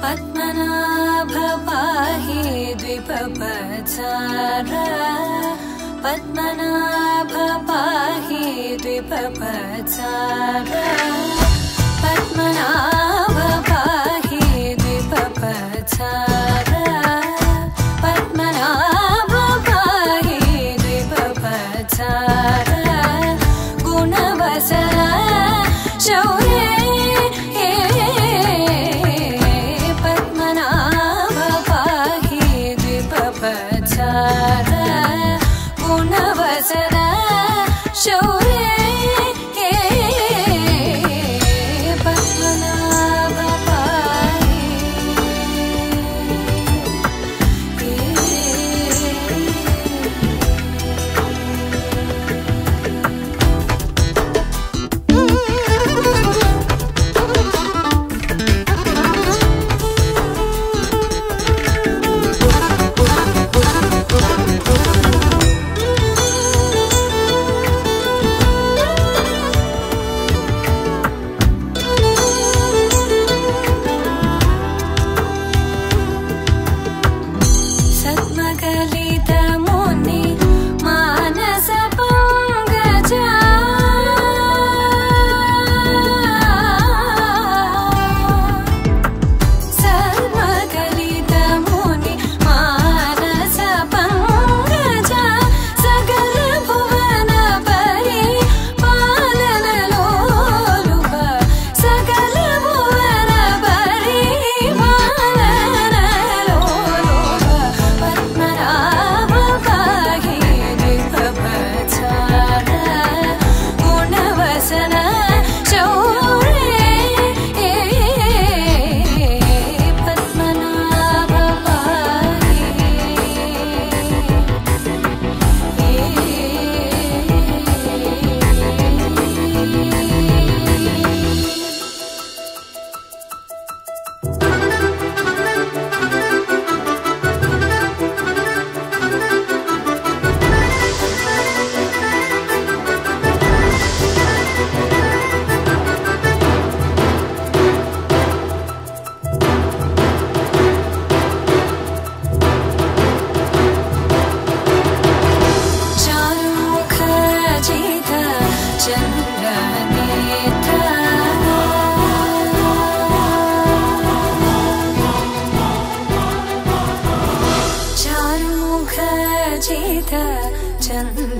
पद्मनाभ पाहि द्विपपचार पद्मनाभ पाहि द्विपपचार पद्मनाभ पाहि द्विपपचार पद्मनाभ पाहि द्विपपचार गुणवसर शौर्ये गुणवसरा शौर्ये पद्मनाभ पाहि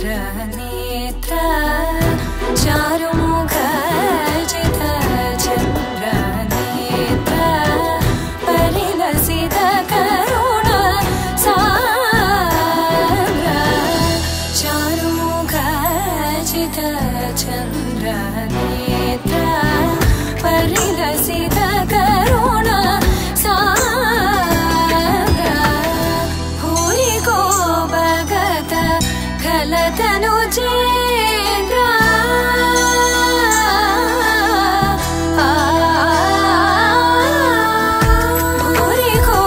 चंद्रनेत्र चारुमुख जित चंद्रनेत्र परिलसित करुण सान्द्र चारुमुख जित चंद्रनेत्र परिलसित करुण तनुजेन्द्र भूरि को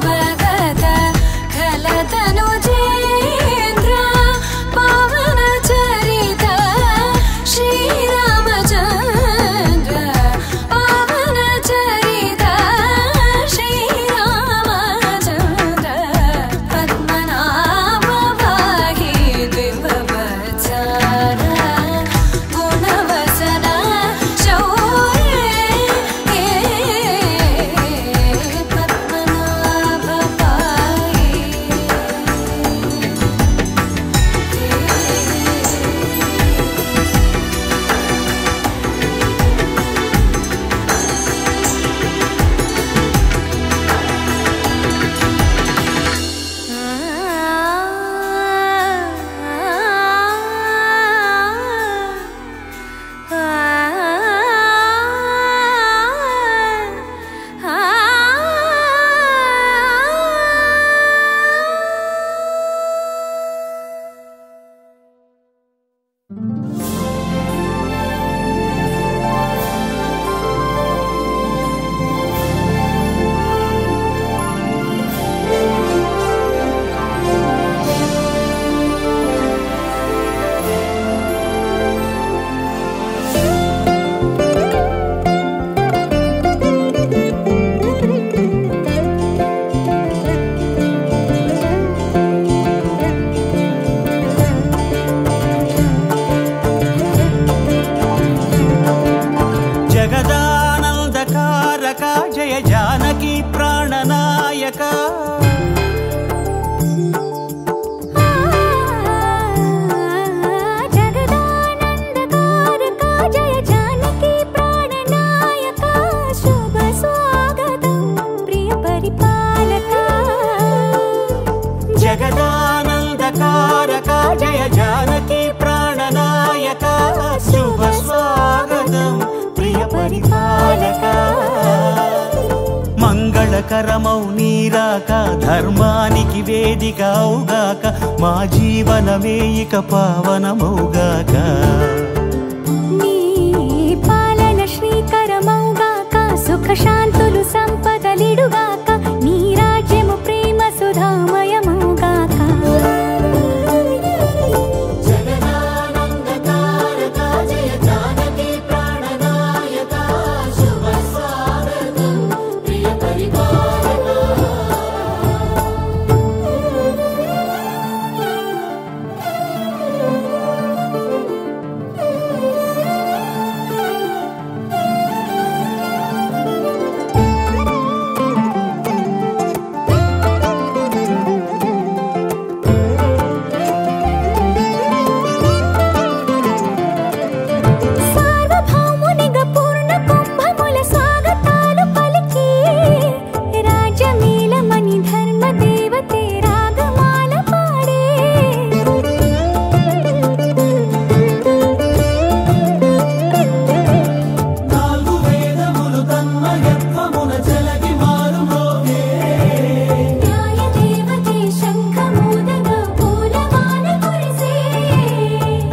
भगत खल तनुजेन्द्र पावन चरित श्री रामचंद्र पावन चरित జగదానందకారక జయ జానకి ప్రాణనాయక జగదానందకారక జయ జానకి ప్రాణనాయక శుభ స్వాగతం ప్రియ పరిపాలక మంగళకరమౌ నీరాక ధర్మానికి వేదిక అవుగాక మా జీవనమే ఇక పావనమౌగాక నీ పాలన శ్రీకరమౌగాక సుఖ శాంతులు సంపదలిడుగాక నీ రాజ్యము ప్రేమ సుధామయమౌగాక జగదానందకారక జయ జానకి ప్రాణనాయక శుభ స్వాగతం ప్రియ పరిపాలక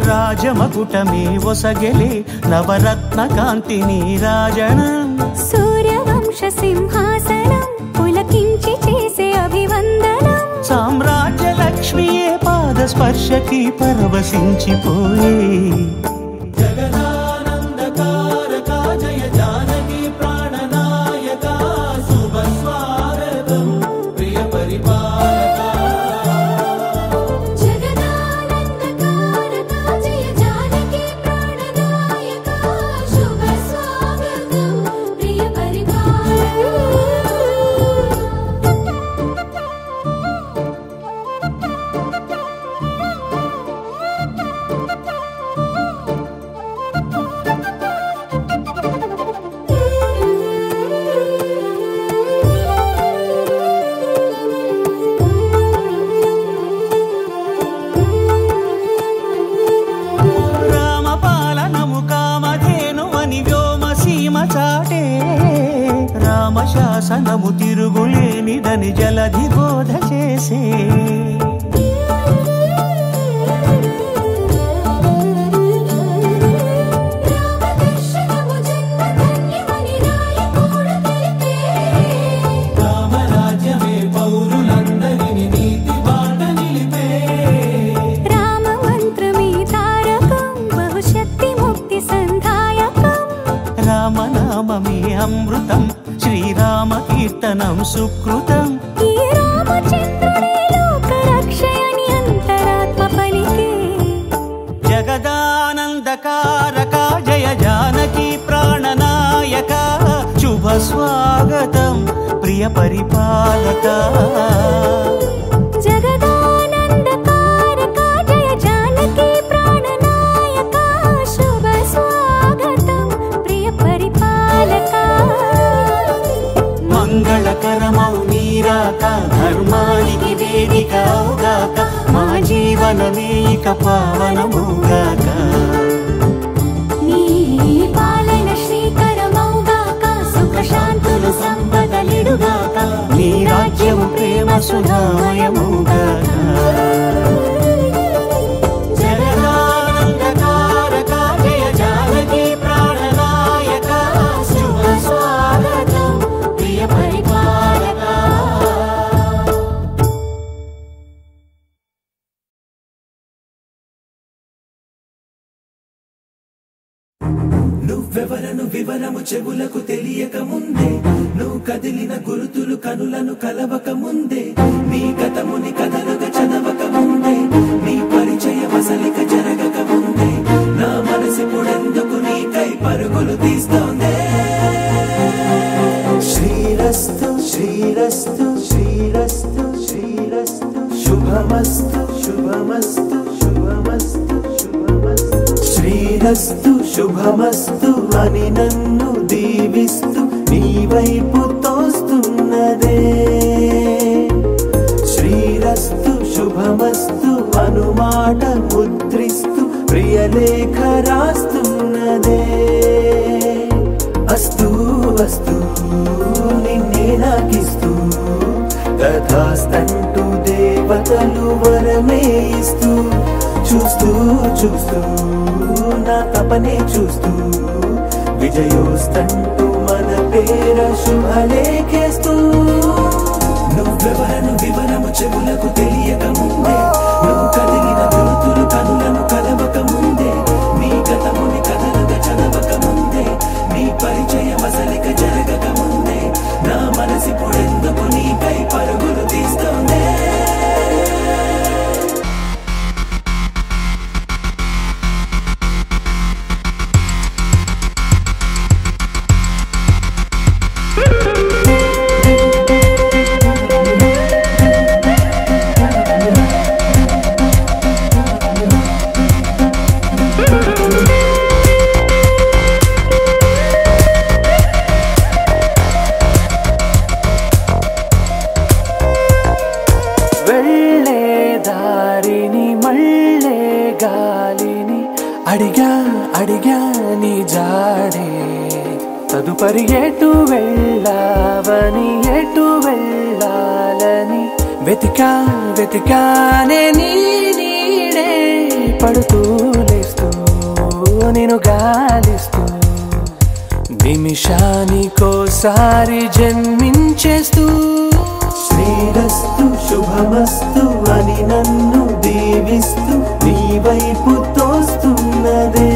రాజమకుటమే ఒసగెలే నవరత్న కాంతి నీరాజనం సూర్యవంశ సింహాసనం పులకించి చేసే అభివందనం సామ్రాజ్య లక్ష్మియే పాద స్పర్శకి పరవశించిపోయే జగదానందకారక జయ జానకి ప్రాణనాయక శుభ స్వాగతం ప్రియ పరిపాలక రామశాసనము తిరుగులేనిదని జలధి బోధ చేసే రామరాజ్యమే పౌరులందరిని నీతి బాట నిలిపే రామమంత్రమే తారకం బహుశక్తి ముక్తి సంధాయకం రామనామమే అమృతం శ్రీరామ కీర్తనం సుకృతం ఈ రామచంద్రుడే లోక రక్షయని అంతరాత్మ పలికే జగదానందకారక జయ జానకి ప్రాణనాయక శుభ స్వాగతం ప్రియ పరిపాలక జగదానందకారక జయ జానకి ప్రాణనాయక శుభ స్వాగతం ప్రియ పరిపాలక మంగళకరమౌ నీరాక ధర్మానికి వేదిక అవుగాక మా జీవనమే ఇక పావనమౌగాక నీ పాలన శ్రీకరమౌగాక సుఖ శాంతులు సంపదలిడుగాక నీ రాజ్యము ప్రేమ సుధామయమౌగాక జగదానందకారక జయ జానకి ప్రాణనాయక శుభ స్వాగతం ప్రియ పరిపాలక నువ్వెవరను వివరము చెవులకు తెలియక ముందే నువ్వు కదిలిన గురుతులు కనులను కలవక ముందే నీ గతముని కథలుగా చదవక ముందే నీ పరిచయ వసలిక జరగక ముందే నా మనసు పొడెందుకు నీకై పరుగులు తీస్తోందే శ్రీరస్తు శుభమస్తు అని నన్ను దీవిస్తూ నీ వైపు తోస్తున్నదే శ్రీరస్తు శుభమస్తు అనుమాట ముద్రిస్తూ ప్రియలేఖ రాస్తున్నదే అస్తు అస్తు నిన్నే నాకిస్తూ తథాస్తంటూ దేవతలు వరమే ఇస్తూ చూస్తూ చూస్తూ నా తపనే చూస్తూ విజయోస్తంటూ మన పేర శుభలేఖేస్తూ నువ్వెవరను వివరము చెవులకు తెలియక ముందే నువ్వు కదిలిన గుర్తులు కనులను కలవక ముందే నీ గతముని కథలుగా చదవక ముందే నీ పరిచయం అసలిక జరగక ముందే నా మనసిప్పుడెందుకు నీకై పరుగులు తీస్తోందే అడిగా నీ జాడే తదుపరి ఎటు వెళ్ళావని ఎటు వెళ్ళాలని వెతికానే నీ నీడే పడుతూ లేస్తూ నేను గాలిస్తూ నిమిషానికోసారి జన్మించేస్తూ శ్రీరస్తు శుభమస్తు అని నన్ను దీవిస్తూ నీ వైపు తోస్తున్నదే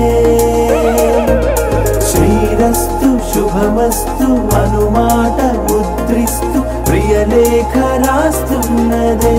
శ్రీరస్తు శుభమస్తు అనుమాట ముద్రిస్తూ ప్రియలేఖ రాస్తున్నదే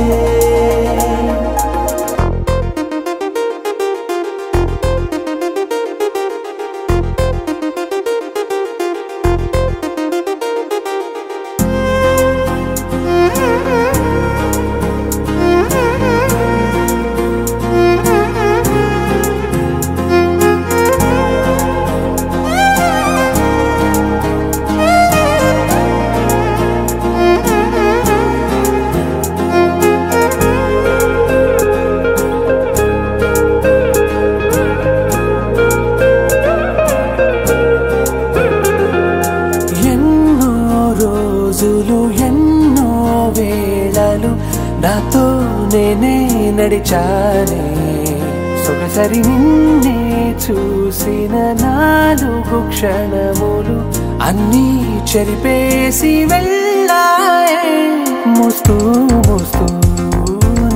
ఎన్నో వేళలు నాతో నేనే నడిచానే సొగసరి నిన్నే చూసిన 4 క్షణములు అన్నీ చెరిపేసి వెళ్ళాయే మోస్తూ మోస్తూ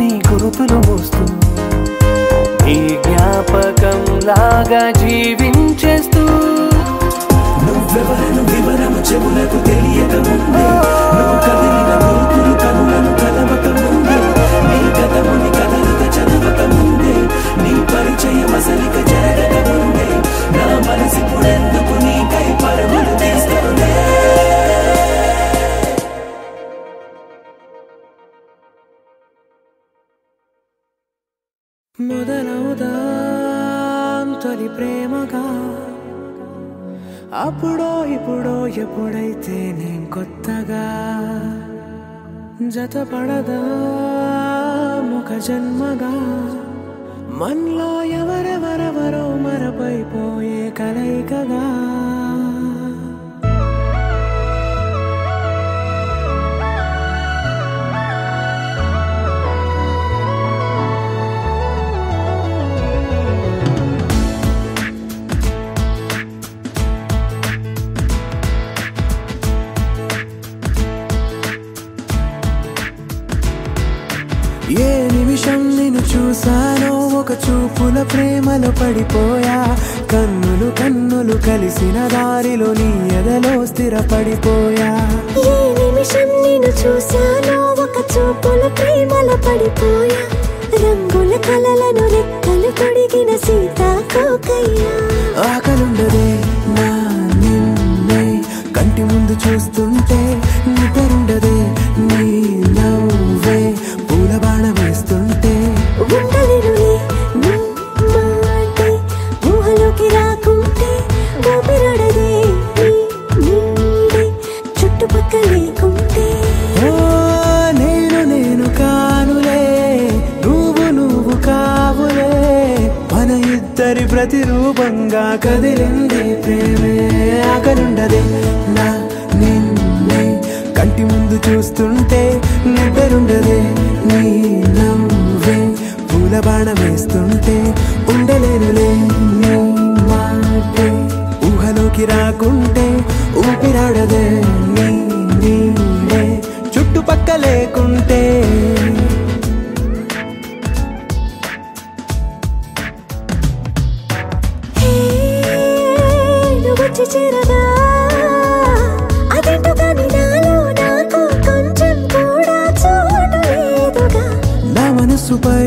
నీ గురుతులు మోస్తూ ఈ జ్ఞాపకం లాగా జీవించేస్తూ నువ్వెవరను వివరము చెవులకు తెలియక ముందే నువ్వు కదిలిన గుర్తులు కనులను కలవక ముందే నీ గతముని కథలుగా చదవక ముందే నీ పరిచయం అసలిక జరగక ముందే నా మనసిప్పుడెందుకు నీకై పరుగులు తీస్తోందే మొదలవుదాం తొలి ప్రేమగా అప్పుడో ఇప్పుడో ఎప్పుడైతే నేను కొత్తగా జతపడదా ముఖ జన్మగా మనలో ఎవరెవరెవరో మరపైపోయే కలయికగా ఏ నిమిషం నిన్ను చూసానో ఒక చూపుల ప్రేమలో పడిపోయా కన్నులు కన్నులు కలిసిన దారిలో నీ ఎదలో స్థిరపడిపోయా ఏ నిమిషం నిన్ను చూసానో ఒక చూపుల ప్రేమలో పడిపోయా రంగుల కలలను రెక్కలు తొడిగిన సీతాకోకయ్యా ఆకలుండదే నా నిన్నే కంటి ముందు చూస్తుంటే నిద్రుండదే నీ నవ్వే పూల బాణం వేస్తుంటే ఉండలేనులే నీ మాటే ఊహలోకి పక్క లేకుంటే నేను కానులే నువ్వు కావులే మన ఇద్దరి ప్రతిరూపంగా కదిలింది ప్రేమే ఆకలుండదే నా నిన్నే కంటి ముందు చూస్తుంటే నిద్రుండదే నీ నవ్వే పూల బాణం వేస్తుంటే ఉండలేనులే నీ మాటే ఊహలోకి రాకుంటే ఊపిరాడదే నీ నీడే చుట్టుపక్క లేకుంటే వచ్చి చేరగా అదేంటో కానీ నాలో నాకు కొంచెం కూడా చోటు లేదుగా నా మనసుపై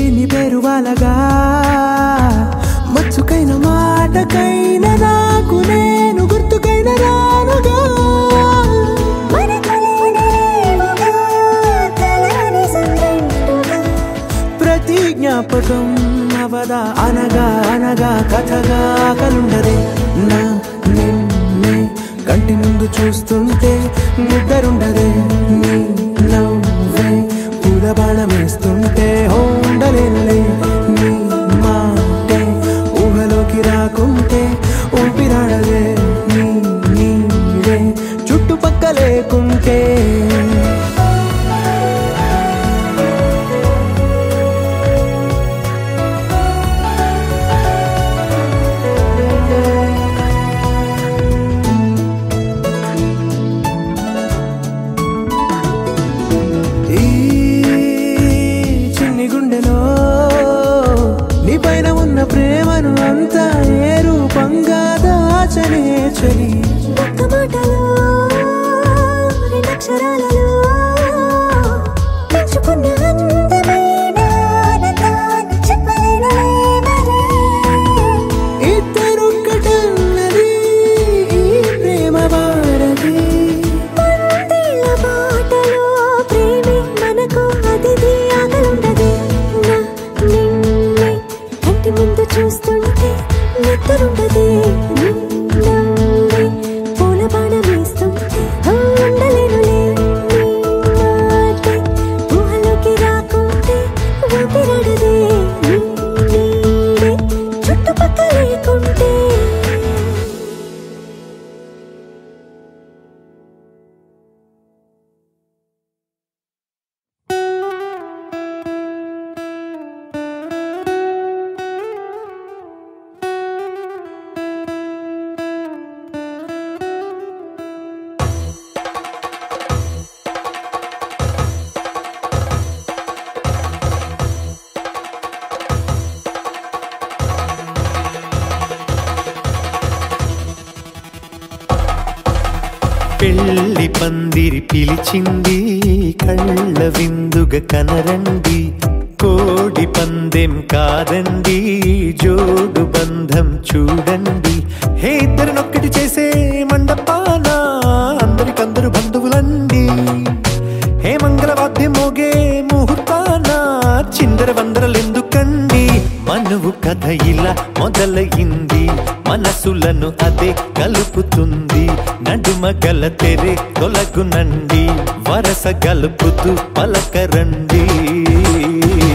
నీ పేరు వాలగా మచ్చుకైన మాటకైన నాకు నేను గుర్తుకైన రానుగా ప్రతి జ్ఞాపకం అవదా అనగా అనగా కథగా కలుండదే నా నిన్నే కంటి ముందు చూస్తుంటే నిద్రుండదే నీ నవ్వే పూల బాణం వేస్తుంటే ఉండలేనులే నీ మాటే ఊహలోకి రాకుంటే ఊపిరాడదే నీ నీడే చుట్టుపక్క లేకుంటే ప్రేమను అంతా ఏ రూపంగా దాచనే చలి ఒక్క మాటలో రెండక్షరాలలో పెంచుకున్న అందమైన ఆనందాన్ని చెప్పలేనులే మరి. ఇద్దరొక్కటన్నది ఈ ప్రేమ వారది వందేళ్ల బాటలో ప్రేమే మనకు అతిథి ఆగలుండదే నా నిన్నే కంటి ముందు చూస్తుంటే నిద్రుండదే నవ్వే పూల బాణం వేస్తుంటే ఉండలేనులే నీ మాటే ఊహలోకి రాకుంటే ఊపిరాడదే నీ నీడే చుట్టుపక్క లేకుంటే పెళ్లి పందిరి పిలిచింది కళ్ళ విందుగ కనరండి కోడి పందెం కాదండి జోడు బంధం చూడండి హే ఇద్దరినొక్కటి చేసే మండపాన అందరికందరు బంధువులండి హే మంగళవాద్యం మోగే ముహూర్తాన చిందర వందరలెందుకండి మనువు కథ ఇలా మొదలయింది మనసులను అదే కలుపుతుంది నడుమ గల తెరే తొలగునండి వరస గలుపుతూ పలకరండి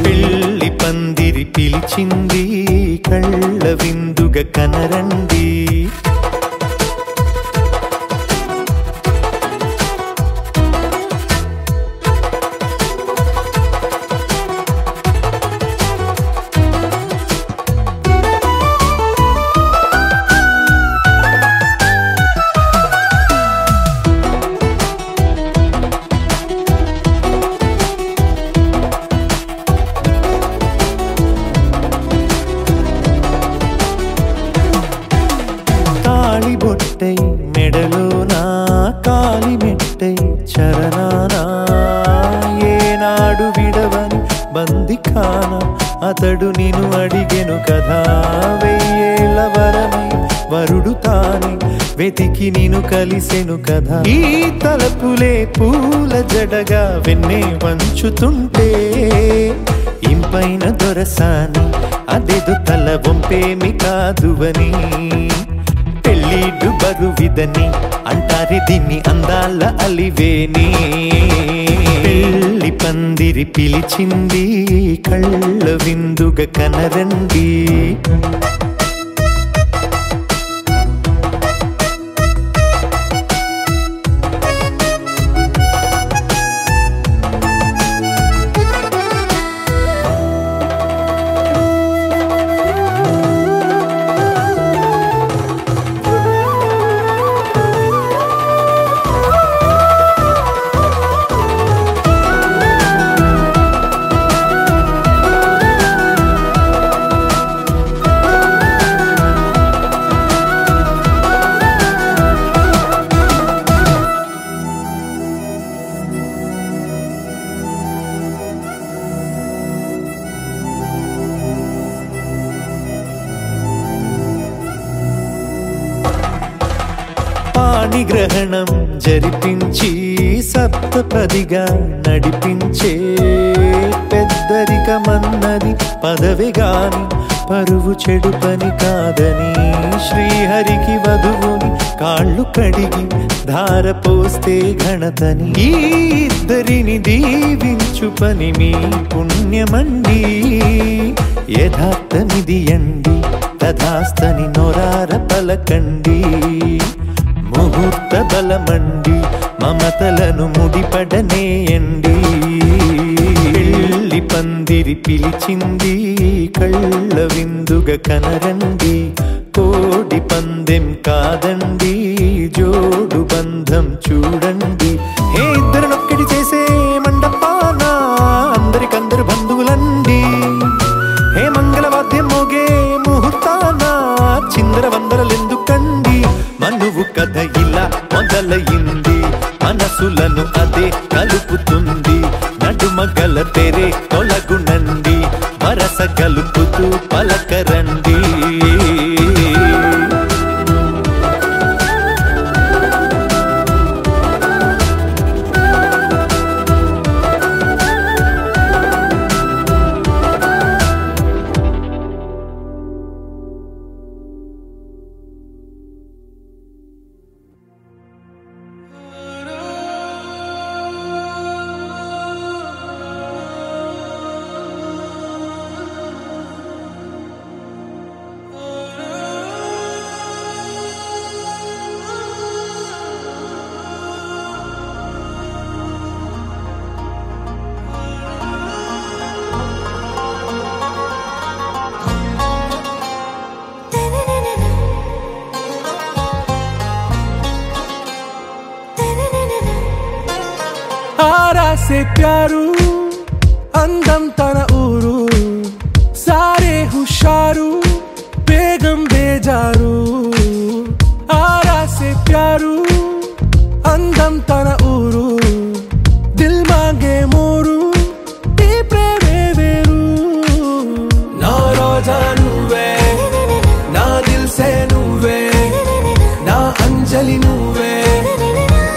పెళ్లి పందిరి పిలిచింది కళ్ళ విందుగ కనరండి మెడలోనా కాలి మెట్టై చరణానా ఏనాడు విడవని బందిఖాన అతడు నిన్ను అడిగెను కదా వెయ్యేళ్ళ వరమై వరుడు తానే వెతికి నిన్ను కలిసెను కదా ఈ తలపులే పూల జడగా వెన్నే వంచుతుంటే ఇంపైన దొరసాని అదేదో తల వంపేమి కాదువని పెళ్ళిడు బరువిదని అంటారే దీన్ని అందాల అలివేని. పెళ్లి పందిరి పిలిచింది కళ్ళ విందుగా కనరండి. పాణిగ్రహణం జరిపించి సప్తపదిగా నడిపించే పెద్దరికమన్నది పదవి గాని పరువు చెడు పని కాదని శ్రీహరికి వధువుని కాళ్ళు కడిగి ధార పోస్తే ఘనతని. ఈ ఇద్దరిని దీవించు పని మీ పుణ్యమండి. యథార్థమిది అండి తథాస్తని నొరార పలకండి. ముహూర్త బలమండి మమతలను ముడిపడనేయండి. పెళ్లి పందిరి పిలిచింది కళ్ళ విందుగా కనరండి. కోడి పందెం కాదండి జోడు బంధం చూడండి. హే ఇద్దరినొక్కటి చేసే మండపాన అందరికందరు బంధువులండి. హే మంగళవాద్యం మోగే ముహూర్తాన చిందర వందరలెందుకండి. మనువు కథ ఇలా మొదలయింది మనసులను అదే కలుపుతుంది. నడుమ గల తెరే తొలగునండి వరస కలుపుతూ పలకరండి. से प्यारू అందం తన ఊరు సారే హుషారు బేగం బేజారు. ఆరా సే ప్యారు అందం తన ఊరు దిల్ మాంగే మోరు ఈ ప్రేమే వేరు. నా రోజా నువ్వే నా దిల్ సే నువ్వే నా అంజలి నువ్వే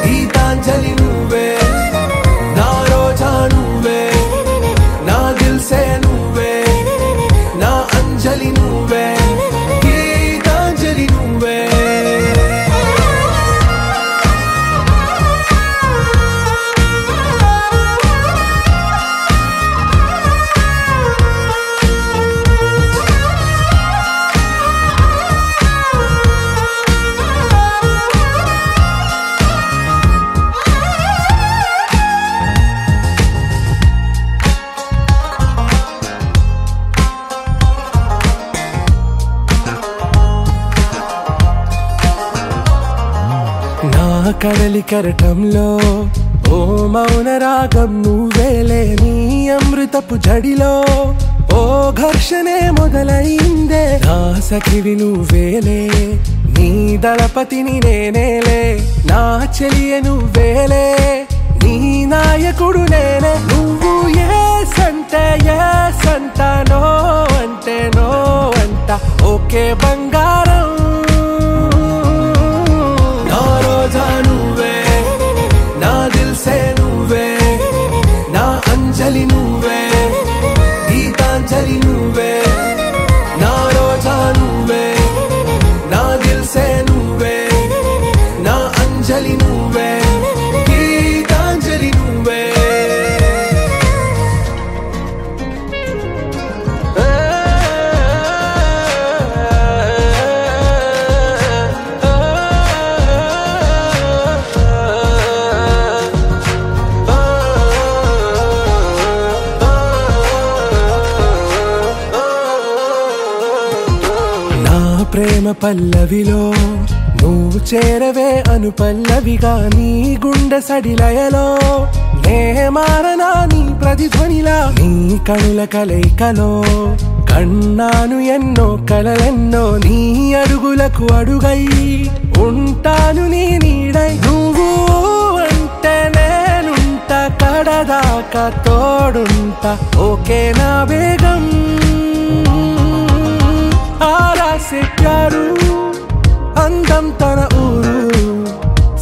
గీతాంజలి నువ్వే. నా రోజా నువ్వే నా దిల్ సే నువ్వే నా అంజలి నువ్వే గీతాంజలి నువ్వే. కడలి కరటంలో ఓ మౌన రాగం నువ్వేలే నీ అమృతపు జడిలో ఓ ఘర్షణే మొదలైందే. నా సఖివి నువ్వేలే నీ దళపతిని నేనేలే నా చెలియ నువ్వేలే నీ నాయకుడు నేనే. నువ్వు ఏ సంటే ఏ సంట నో అంటే నో అంట ఓకే బంగారం. నా రోజా నువ్వే నా దిల్ సే నువ్వే నా అంజలి నువ్వే గీతాంజలి నువ్వే. నా రోజా నువ్వే నా దిల్ సే నువ్వే నా అంజలి అంజలి నువ్వే గీతాంజలి నువ్వే ప్రేమ పల్లవిలో నువ్వు చేరవే అను పల్లవిగా నీ గుండె సడిలయలో నే మారనా నీ ప్రతిధ్వనిలా నీ కనుల కలయికలో కన్నాను ఎన్నో కలలెన్నో నీ అడుగులకు అడుగై ఉంటాను నీ నీడై నువ్వు అంటే నేనుంట కడదాకా తోడుంటా ఓకే నా బేగం आरा से प्यारू अंदम तन ऊरू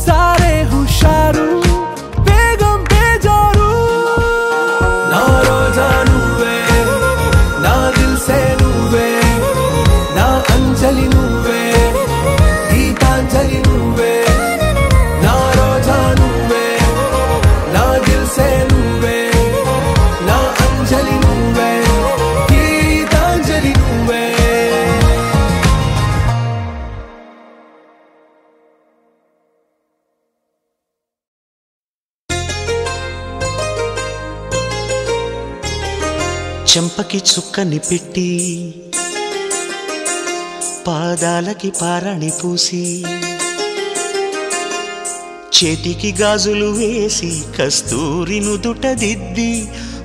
सारे हुशारू बेगम बेजारू ना रोजा नुवे ना दिल से नुवे ना अंजलि नुवे गीतांजलि नुवे ना रोजा नुवे ना दिल से नुवे ना अंजलि नुवे गीतांजलि नुवे చెంపకి చుక్కని పెట్టి పాదాలకి పారాణి పూసి చేతికి గాజులు వేసి కస్తూరి నుదుట దిద్ది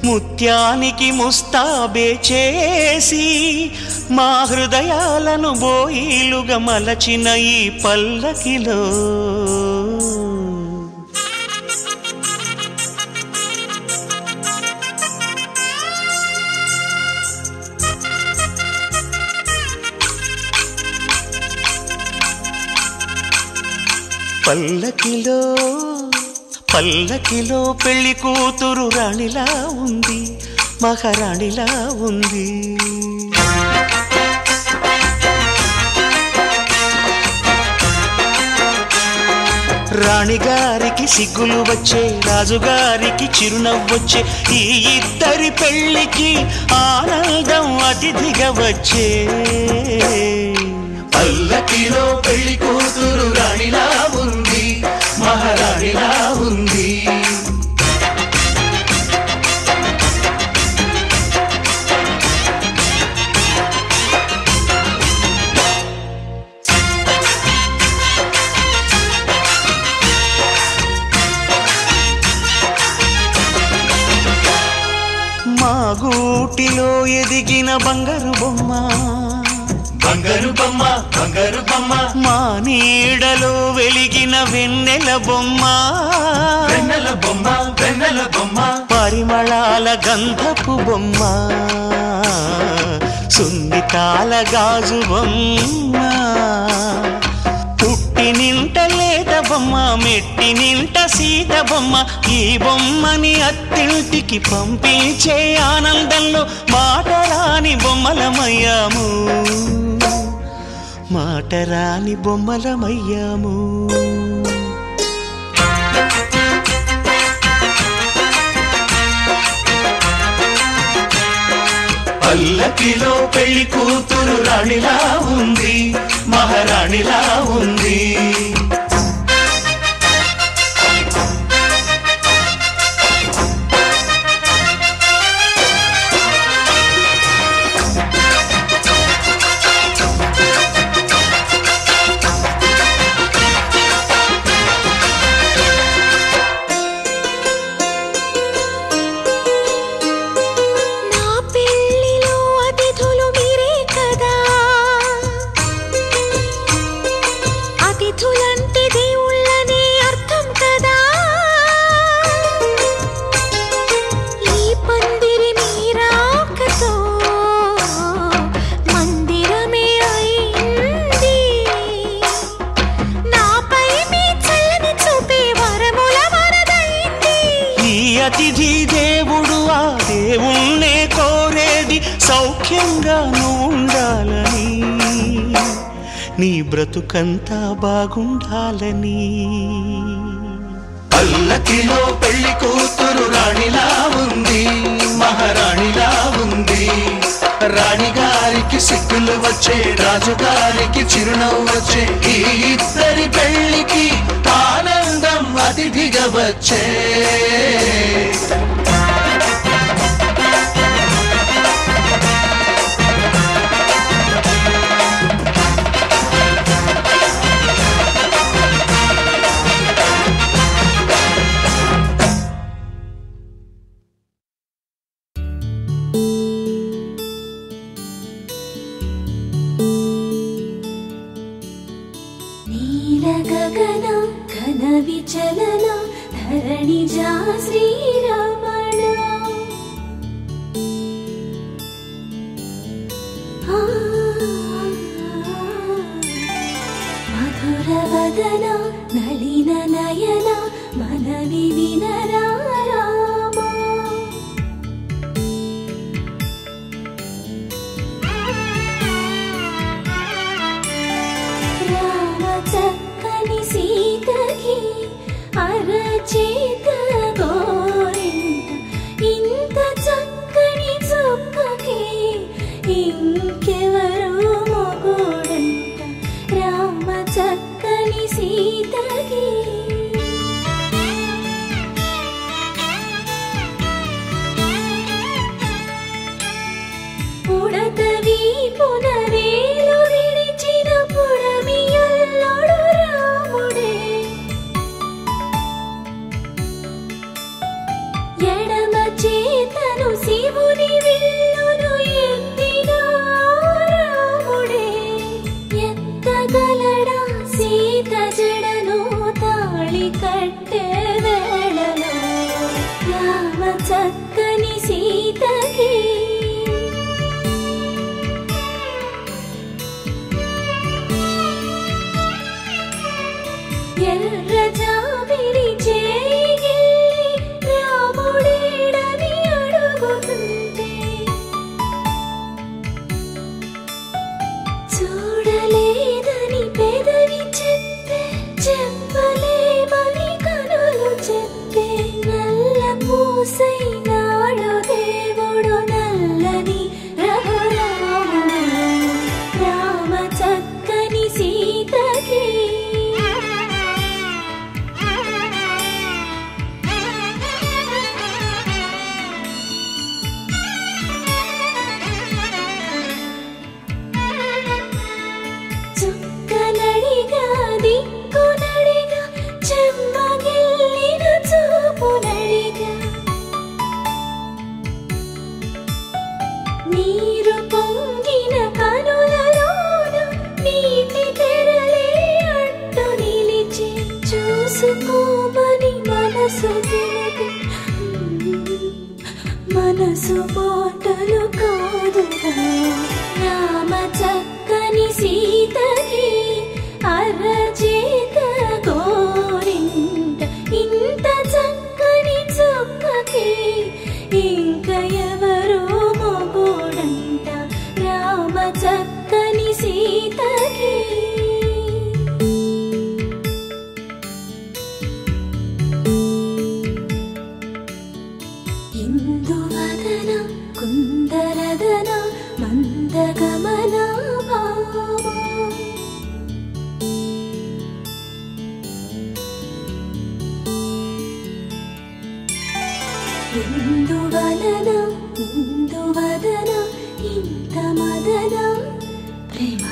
ముత్యానికి ముస్తాబే చేసి మా హృదయాలను బోయిలుగా మలచిన ఈ పల్లకిలో పల్లకిలో పల్లకిలో పెళ్లి కూతురు రాణిలా ఉంది మహారాణిలా ఉంది రాణిగారికి సిగ్గులు వచ్చే రాజుగారికి చిరునవ్వొచ్చే ఈ ఇద్దరి పెళ్లికి ఆనందం అతిథిగా వచ్చే పల్లకిలో పెళ్లి కూతురు రాణిలా ఉంది మహారాణిలా ఉంది మా గూటిలో ఎదిగిన బంగారు బొమ్మ బంగారు బొమ్మ బంగారు బొమ్మ మా నీడలో వెలిగిన వెన్నెల బొమ్మ వెన్నెల బొమ్మ వెన్నెల బొమ్మ పరిమళాల గంధపు బొమ్మ సున్నితాల గాజు బొమ్మ పుట్టి నింట లేత బొమ్మ మెట్టి నింట సీత బొమ్మ ఈ బొమ్మని అత్తింటికి పంపించే ఆనందంలో మాటరాని బొమ్మలమయ్యాము మాటరాని బొమ్మలమయ్యాము పల్లకిలో పెళ్లి కూతురు రాణిలా ఉంది మహారాణిలా ఉంది అతిథి దేవుడు ఆ దేవుణ్ణే కోరేది సౌఖ్యంగా నువ్వు ఉండాలని నీ బ్రతుకంతా బాగుండాలని పల్లకిలో పెళ్లి కూతురు రాణిలా ఉంది, మహారాణిలా ఉంది. రాణిగారికి సిగ్గులు వచ్చే, రాజుగారికి చిరునవ్వు వచ్చే, ఈ ఇద్దరి పెళ్లికి ఆనందం అతిథిగా వచ్చే. గగన ఘన విచలన ధరణిజా శ్రీరమణ మధుర వదన నళిన నయన మనవి వినరా సీతకి అరచేత గోరింట ఇంత చక్కని చుక్కకి ఇంకెవరు మొగుడంట రామ చక్కని సీతకి పుడతవి పునవేలు విడిచిన పుడమియల్లోడు ఎడమ చేతను శివుని విల్లును ఎత్తిన రాముడే ఎత్తగలడా సీత జడను తాళి కట్టే వేళలో రామ చక్కని సీతకి ఎర్ర జాబిలి చేయి రాముడేడని అడుగుతుంటే చూడలేదని పెదవి చెప్పే చెప్పలేమని కనులు చెప్పే నల్ల పూసై నాడు దేవుడు నల్లని రఘురాముడు రామ చక్కని సీతకి చుక్కనడిగా దిక్కునడిగా చెమ్మగిల్లిన చూపునడిగా నీరు పొంగిన కనులలోన నీటి తెరలే అడ్డు నిలిచి చూసుకోమని మనసు తెలుగు మనసు మాటలు కాదుగా రామ చక్కని సీతకి అరచేత గోరింట ఇంత చక్కని చుక్కకి ఇంక ఎవరు మొగుడంట రామ చక్కని సీతకి ఇందువదన కుందరదన మందగమన భామా ఇందువలన ఇందువదన ఇంత మదన ప్రేమ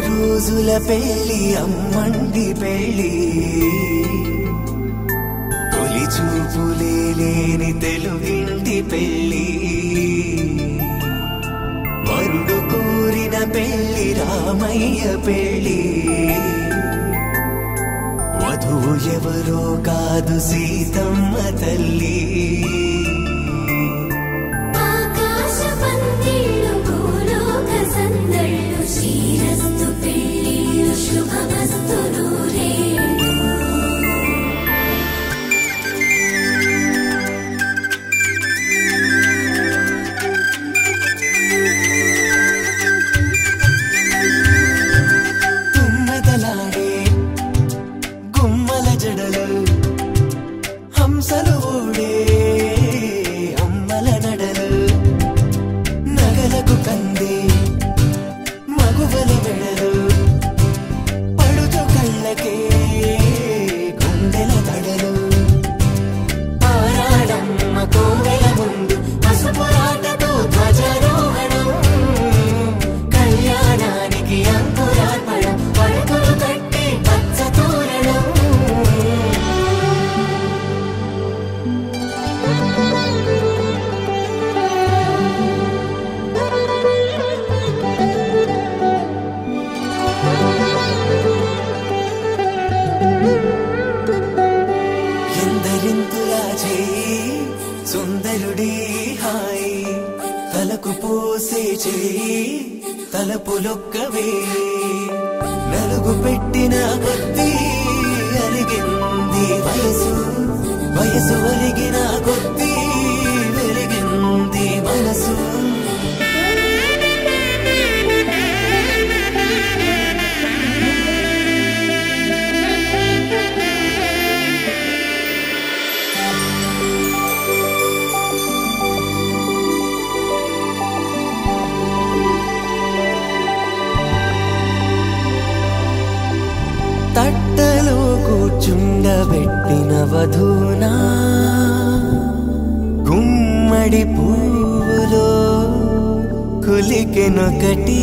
రోజుల పెళ్లి అమ్మండి పెళ్లి తొలి చూపులే లేని తెలుగింటి పెళ్లి వరుడు కోరిన పెళ్లి రామయ్య పెళ్లి వధువు ఎవరో కాదు సీతమ్మ తల్లి ఆకాశ పందిళ్ళు తలకు పోసే చేయి తలపులొక్కవే నలుగు పెట్టిన కొద్దీ అలిగింది వయసు వయసు ఒలిగిన కొద్దీ వెలిగింది మనసు తట్టలో కూర్చుండబెట్టిన వధూనా గుమ్మడి పువ్వులో కులికెనొకటి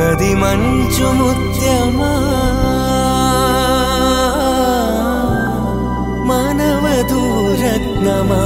అది మంచు ముత్యమా మానవధూ రత్నమా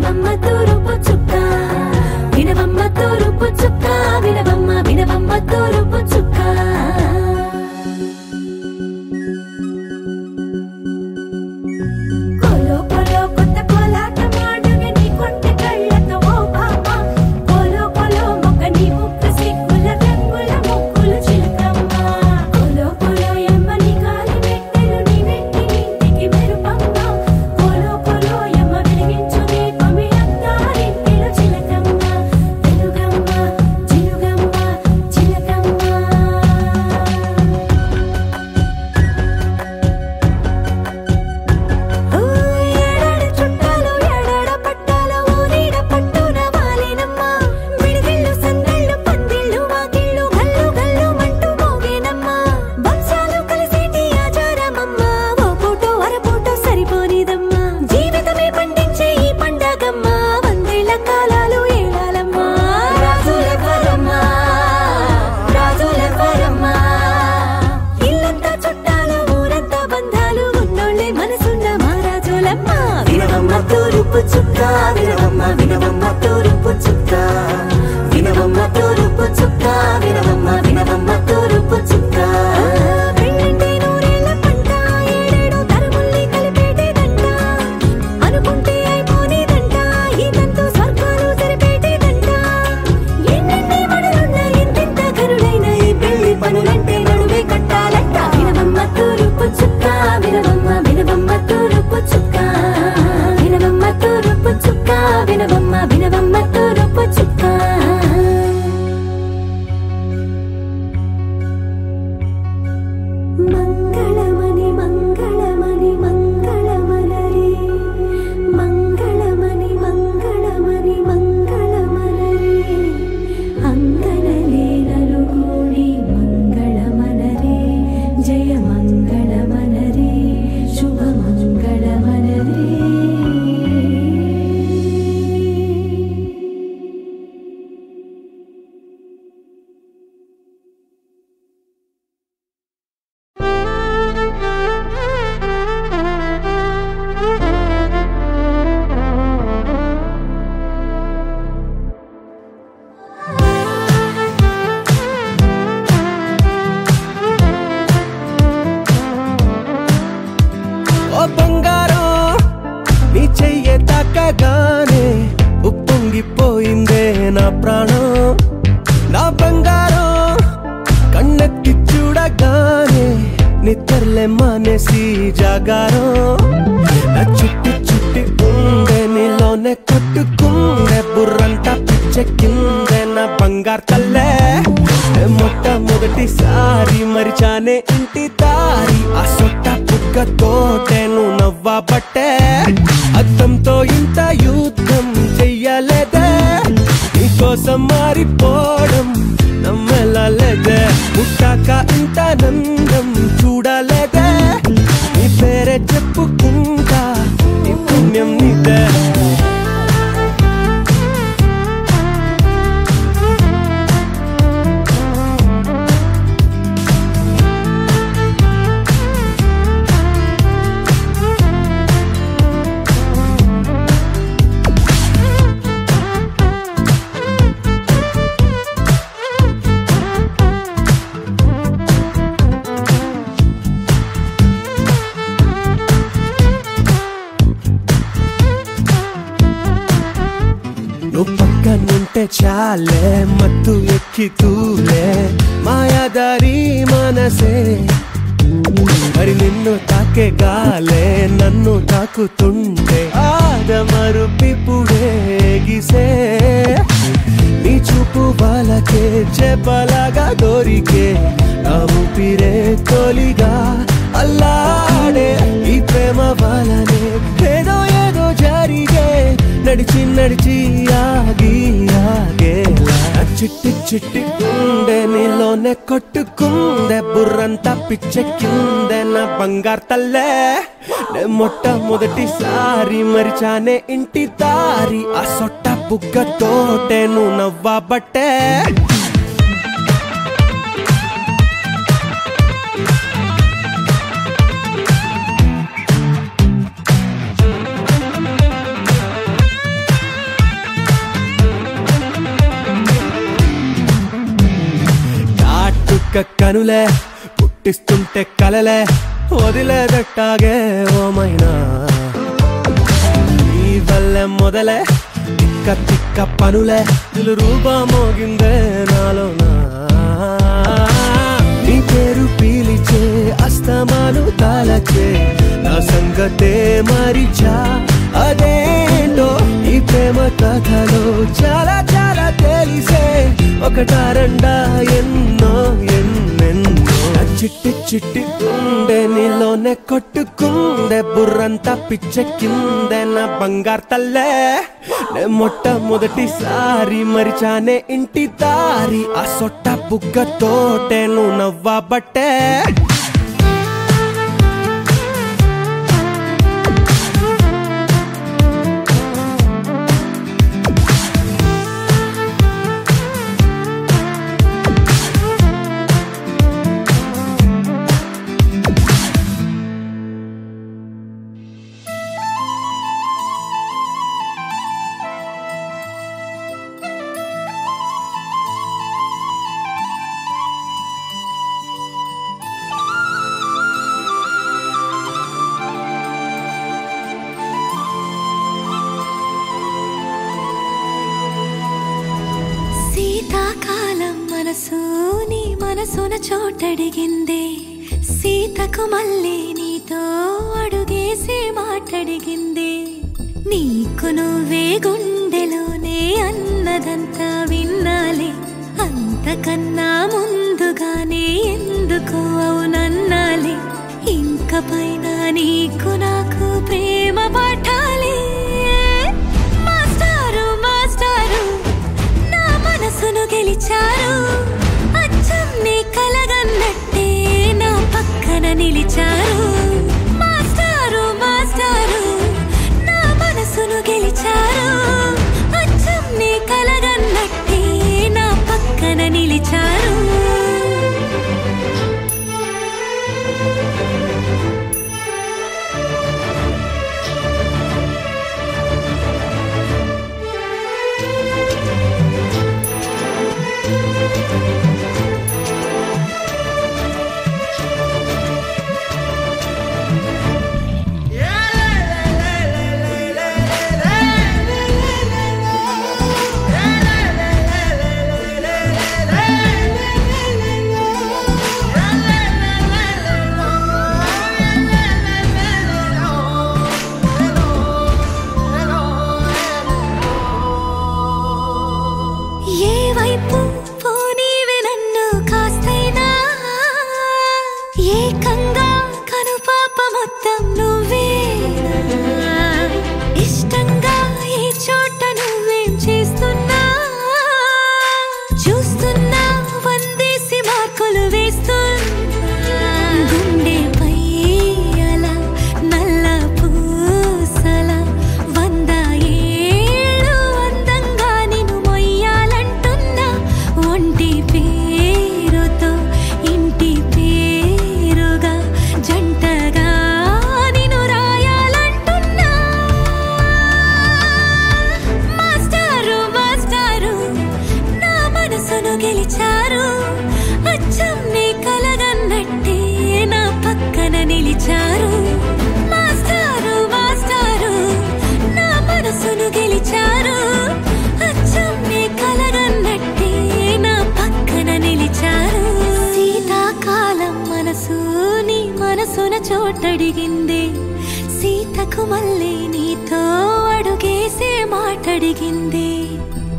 వినవమ్మ తూరుపు చుక్క వినవమ్మ తూరుపు చుక్క వినవమ్మ వినవమ్మ తూరుపు చుక్క కోలో కోలో కొత్త కోలాటం ఆడవే నీ కొంటె కళ్ళతో ఓ బామ్మ కోలో కోలో మొక్క నీ ముక్కు సిగ్గుల రంగుల ముక్కులు చిలకమ్మ కోలో కోలో యమ్మ నీ కాలి మెట్టెలు నీ వెట్టి ఇంటికి మెరుపమ్మ కోలో కోలో యమ్మ వెలిగించు దీపమి అత్తారింటిలో చిలకమ్మ వెలుగమ్మ చిలుగమ్మ చిలకమ్మ ఏడాడ చుట్టాలు ఏడాడ పట్టాలు ఊరిడ పట్టున వాలినమ్మ విడిదిళ్ళు సందళ్ళు పందిళ్ళు వాకిళ్ళు గల్లు గల్లు మంటూ మోగేనమ్మ వంశాలు కలిసేటి ఆచారమమ్మ ఓ పూటో అరపూటో సరిపోనిదమ్మ జీవితమే పండించే ఈ పండగమ్మ వందేళ్ల కాలాలు ఏలాలమ్మ రాజులెవ్వరమ్మ రాజులెవ్వరమ్మ ఇల్లంతా చుట్టాలు ఊరంతా బంధాలు ఉన్నోళ్ళే మనసున్న మహారాజులమ్మ వినవమ్మ తూరుపు చుక్క వినవమ్మ వినవమ్మ తూరుపు చుక్క వినవమ్మ తూరుపు చుక్క వినవమ్మ వినవమ్మ తూరుపు చుక్క పెళ్ళంటే నూరేళ్ల పంట ఏడేడు తరముల్ని కలిపేటేదంట అనుకుంటే అయిపోనేదంట ఈ తంతు స్వర్గాలు సరిపేటేదంట ఎన్నెన్ని మడులున్న ఎంతెంత కరుడైన ఈ పెళ్లి పనులంటే నడువే కట్టాలంట వినవమ్మ తూరుపు చుక్క వినవమ్మ వినవమ్మ తూరుపు చుక్క వినవమ్మ తూరుపు చుక్క వినవమ్మ వినవమ్మ తూరుపు చుక్క మంగళమణి మంగళమణి మంగళమనరే మంగళమణి మంగళమణి మంగళమనరే అంగనలే నలుగూడి మంగళమనరే జయ మంగళమనరే శుభ మంగళమనరే ఓ బంగారం నీ చెయ్యే తాకగానే ఉప్పొంగిపోయిందే నా ప్రాణం నా బంగారం కన్నెత్తి చూడగానే నిద్రలే మానేసి జాగారం నా చుట్టి చుట్టి ఉండే నీలోనే కొట్టుకుందే బుర్రంతా పిచ్చెక్కిందే నా బంగారు తల్లే మొట్టమొదటిసారి మరిచానే ఇంటి దారి ఆ సొట్ట పుక్కతోటే నువ్వు నవ్వబట్టే అద్దంతో ఇంత యుద్ధం చెయ్యలేదే నీకోసం మారిపోవడం నమ్మలేదే పుట్టాక ఇంత నందం చూడలేదే నీ పేరే చెప్పుకుంటా నీ పుణ్యం నీదే నువ్వు పక్కనుంటే చాలే మత్తు ఎక్కి తూలే మాయాదారి మనసే మరి నిన్ను తాకే గాలే నన్ను తాకుతుంటే ఆదమరుపిపుడే గిసే నీ చూపు వాళ్ళకే చెప్పలాగా దొరికే నా ఊపిరే తొలిగా అల్లాడే ఈ ప్రేమ వాళ్ళనే ఏదో ఏదో జరిగే నడిచి నడిచి ఆగి ఆగేలా చిట్టి చిట్టి ఉండే నీలోనే కొట్టుకుందే బుర్రంతా పిచ్చెక్కిందే నా బంగారు తల్లే మొట్టమొదటిసారి మరిచానే ఇంటి దారి ఆ సొట్ట బుగ్గతోటే నువ్వు నవ్వబట్టే కనులే పుట్టిస్తుంటే కలలే వదిలేదట్టాగే ఓమైనా నీ వల్లే మొదలే తిక్క తిక్క పనులే రూపా మోగిందే నాలోనా నీ పేరు పీలిచే అస్తమాను తాలచే నా సంగతే మరిచా అదేంటో ఈ ప్రేమ కథలో చాలా చాలా తెలిసే ఒకటారండా ఎన్నో ఎన్నెన్నో చిట్టి చిట్టి గుండె నీలోనే కొట్టుకుందే బుర్రంతా పిచ్చెక్కిందే నా బంగారు తల్లే నే మొట్టమొదటిసారి మరిచానే ఇంటి దారి ఆ సొట్ట బుగ్గతోటే నువ్వు నవ్వబట్టే మనసున చోటడిగిందే సీతకు మళ్ళీ నీతో అడుగేసి మాటడిగిందే నీకు నువ్వే గుండెలోనే అన్నదంతా విన్నాలే అంతకన్నా ముందుగానే ఎందుకు అవునన్నాలే ఇంక పైన నీకు నాకు ప్రేమ పాఠాలే మాస్టారు మాస్టారు నా మనసును గెలిచారు నీ కలగన్నట్టే నా పక్కన నిలిచారు మాస్టారు మాస్టారు నా మనసును గెలిచారు అచ్చం నీ కలగన్నట్టే నా పక్కన నిలిచారు చోటడిగిందే సీతకు మళ్ళీ నీతో అడుగేసే మాటడిగిందే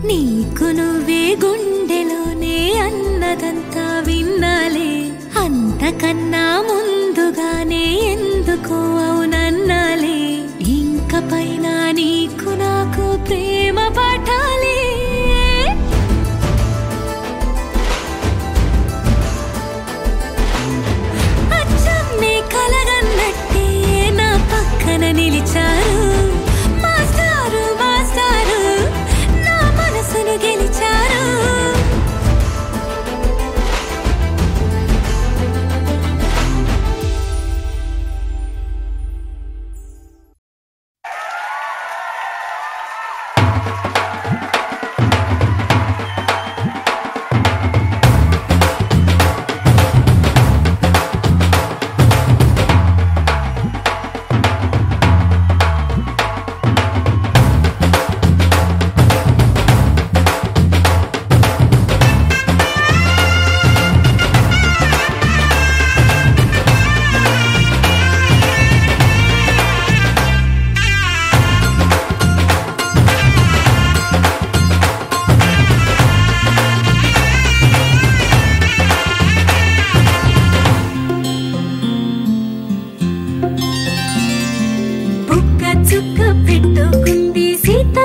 నీకు నువ్వే గుండెలోనే అన్నదంతా విన్నాలే అంతకన్నా ముందుగానే ఎందుకో అవునన్నాలే ఇంక పైన నీకు నాకు ప్రేమ పాఠాలే నిలిచారు మాస్టారు మాస్టారు నా మనసును గెలిచారు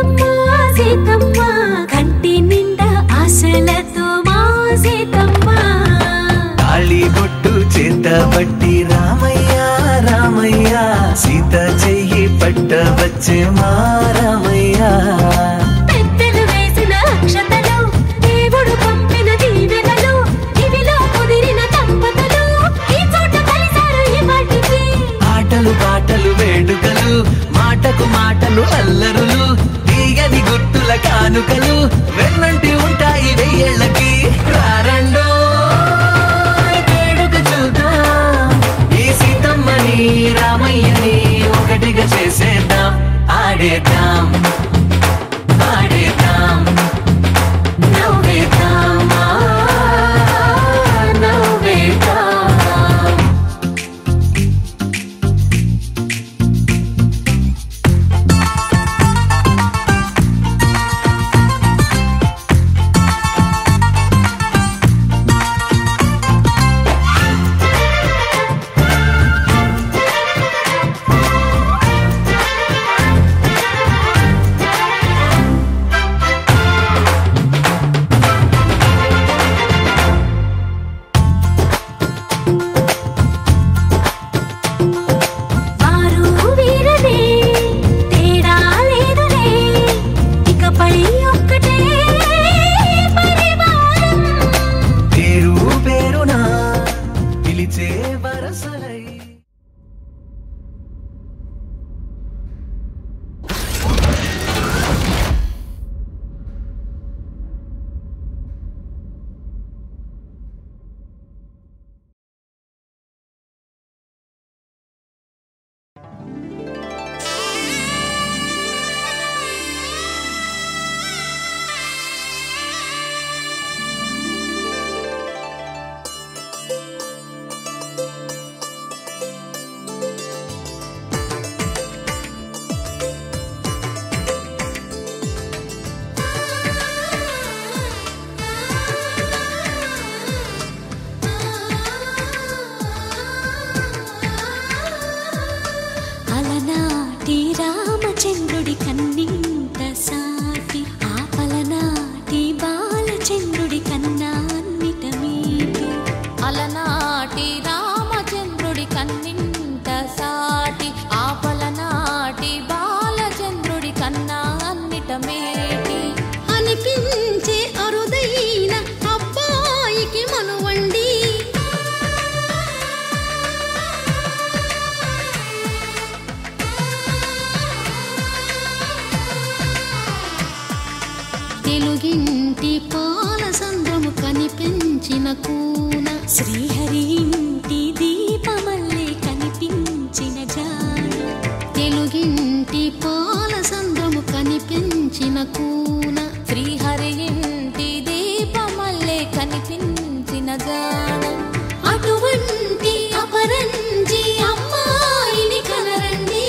సీతమ్మ సీతమ్మ కంటి నిండా ఆశలతో మా సీతమ్మ తాళి బొట్టు చేత బట్టి రామయ్య రామయ్య సీత చెయ్యి పట్ట వచ్చే మా రామయ్య పెద్దలు వేసిన అక్షతలు దేవుడు పంపిన దీవెనలు ఇవిలో కుదిరిన దంపతులు ఈ చోట కలిసారు ఈ వాటికి ఆటలు పాటలు వేడుకలు మాటకు మాటలు అల్లరులు తీయని గుర్తుల కానుకలు వెన్నంటి ఉంటాయి వెయ్యేళ్ళకి రారండో వేడుక చూద్దాం ఈ సీతమ్మని రామయ్యని ఒకటిగా చేసేద్దాం ఆడేద్దాం ఆడేద్దాం నవ్వేద్దాం నవ్వేద్దాం రామచంద్రుడి కన్నింత సాటి ఆపలనాటి బాలచంద్రుడి కన్నా అన్నిట మీటి అలనాటి రామచంద్రుడి కన్నింత సాటి ఆపలనాటి బాలచంద్రుడి కన్నా అన్నిట మేటి అనిపించే అరుదైన అబ్బాయికి మనువండి తెలుగింటి పాల సంద్రము కనిపించిన కూన శ్రీహరి ఇంటి దీపమల్లే కనిపించిన జాడ తెలుగింటి పాల సంద్రము కనిపించిన కూన శ్రీహరి ఇంటి దీపమల్లే కనిపించిన జాడ అటువంటి అపరంజి అమ్మాయిని కనరండి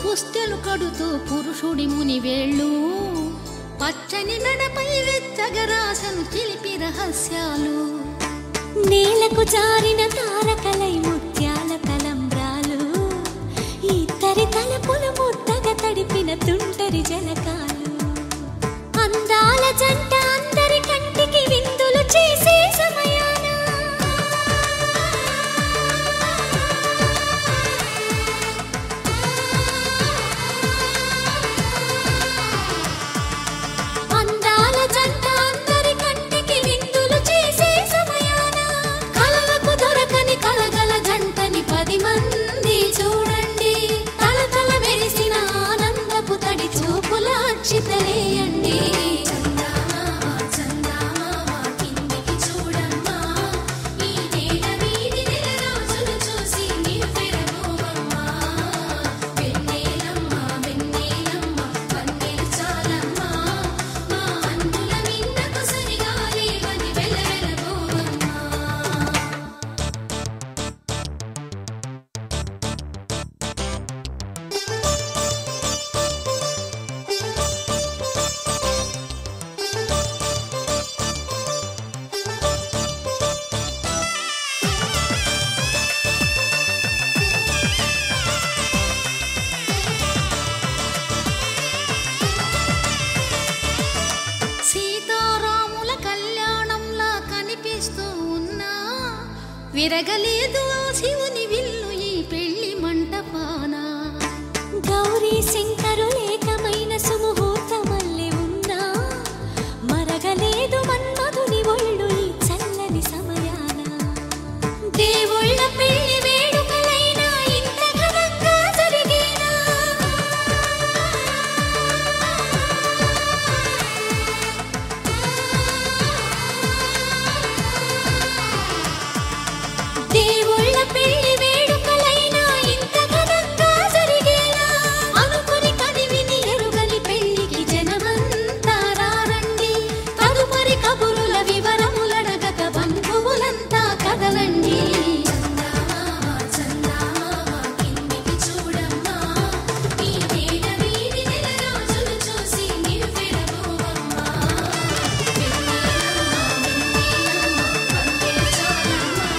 పుస్తెలు కడుతూ పురుషుడి ముని వేళ్ళు పచ్చని మెడపై వెచ్చగరాసను చిలిపి రహస్యాలు నేలకు జారిన తారకలై ముత్యాల తలంబ్రాలు ఇద్దరి తలపులు ముద్దగా తడిపిన తుంటరి జలకాలు అందాల జంట అందరి కంటికి విందులు చేసే సమయాన అక్షితలేయండి. చందమామ చందమామ కిందికి చూడమ్మా, ఈ నేల వీధి నెల రోజులు చూసి నివ్వెరపోవమ్మా. వెన్నెలమ్మ వెన్నెలమ్మ వన్నెలు చాలమ్మా, మా అన్నుల మిన్నకు సరిగా లేవని వెలవెలపోవమ్మా. సీతారాముల కళ్యాణంలా కనిపిస్తూ ఉన్నా, విరగలేదు ఆ శివుని విల్లు ఈ పెళ్లి మంటపాన. గౌరీ శంకరులేకమైన సుముహూర్తమల్లె ఉన్నా, మరగలేదు మన్మధుని ఒళ్ళు ఈ చల్లని సమయాన. దేవుళ్ళ పెళ్లి వేడుకలైనా ఇంత ఘనంగా జరిగేనా? దేవుళ్ళ పెళ్లి వేడుకలైనా ఇంత ఘనంగా జరిగేనా? అనుకుని కదివిని ఎరుగని పెళ్లికి జనమంతా రారండి. తదుపరి కబురుల వివరములడగక బంధువులంతా కదలండి. చందమామ చందమామ కిందికి చూడమ్మా, ఈ నేల వీధి నెల రోజులు చూసి నివ్వెరపోవమ్మా. వెన్నెలమ్మ వెన్నెలమ్మ వన్నెలు చాలమ్మా,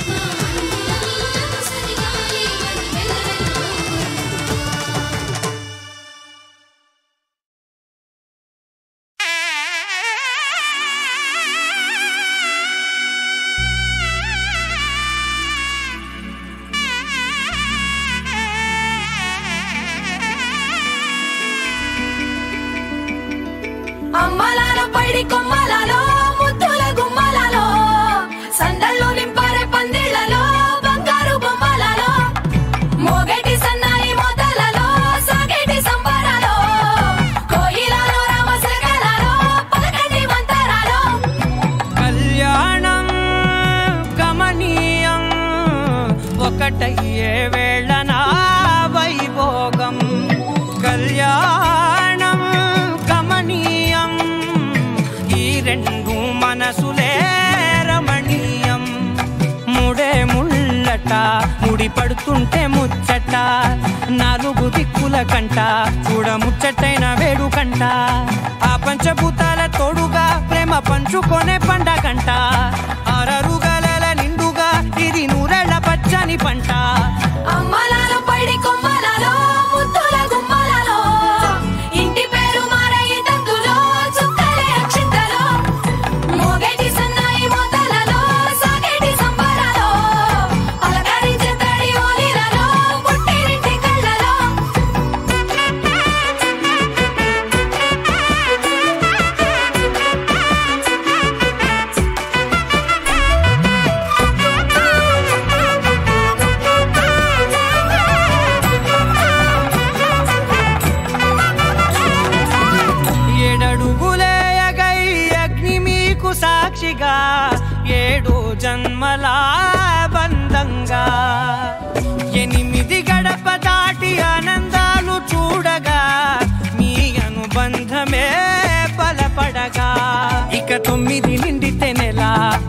మా అన్నుల మిన్నకు సరిగా లేవని వెలవెలపోవమ్మా. అమ్మలాల పైడి కొమ్మలలో ముద్దుల గుమ్మలలో సందళ్ళు నింపరే పందిళ్లలో బంగారు బొమ్మలలో మోగేటి సన్నాయి మోతలలో సాగేటి సంబరాలో కోయిలలో రామశకలలో పలకండి మంతరాలో. కళ్యాణం గమనీయం ఒకటయ్యే వేళనా వైభోగం. కళ్యాణం గమనీయం ఈ రెండు మనసులే రమణీయం. ముడే ముళ్ళట ముడి పడుతుంటే ముచ్చట, నాలుగు దిక్కుల కంట చూడ ముచ్చటైన వేడుకంట. ఆ పంచభూతాల తోడుగా ప్రేమ పంచుకొనే పండగంట. ఆరరుగల నిండుగా ఇది నూరెళ్ళ పచ్చని పంట. అమ్మలాల పైడి కొమ్మలలో ముద్దుల గుమ్మలలో ఇంటి పేరు మారయి తందులో చుక్కలే అక్షింతలో మోగేటి సన్నాయి మోతలలో సాగేటి సంబరాలో పలకరించే తడి ఓలిలలో పుట్టినింటి కళ్ళలో. ఏడడుగులేయగై అగ్ని మీకు సాక్షిగా, ఏడు జన్మల బంధంగా. 8 గడప దాటి ఆనందాలు చూడగా మీ అనుబంధమే బలపడగా. ఇక 9 నిండితే నెల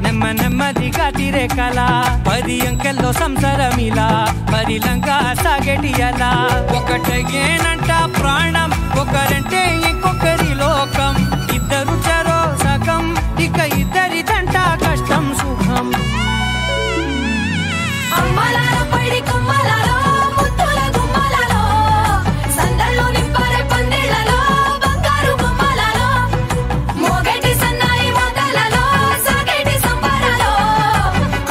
నెమ్మ నెమ్మదిగా తిరే కల. 10 అంకెల్లో సంసారమిలా పరిలంగా సాగేటి అలా. ఒకటేనంట ప్రాణం ఒకరంటే ఇంకొకరి లోకం. ఇద్దరు చరో సగం ఇక ఇద్దరిదంట కష్టం సుఖం. అమ్మలాల పైడి కొమ్మలలో ముద్దుల గుమ్మలలో సందళ్ళు నింపరే పందిళ్లలో బంగారు బొమ్మలలో మోగేటి సన్నాయి మోతలలో సాగేటి సంబరాలో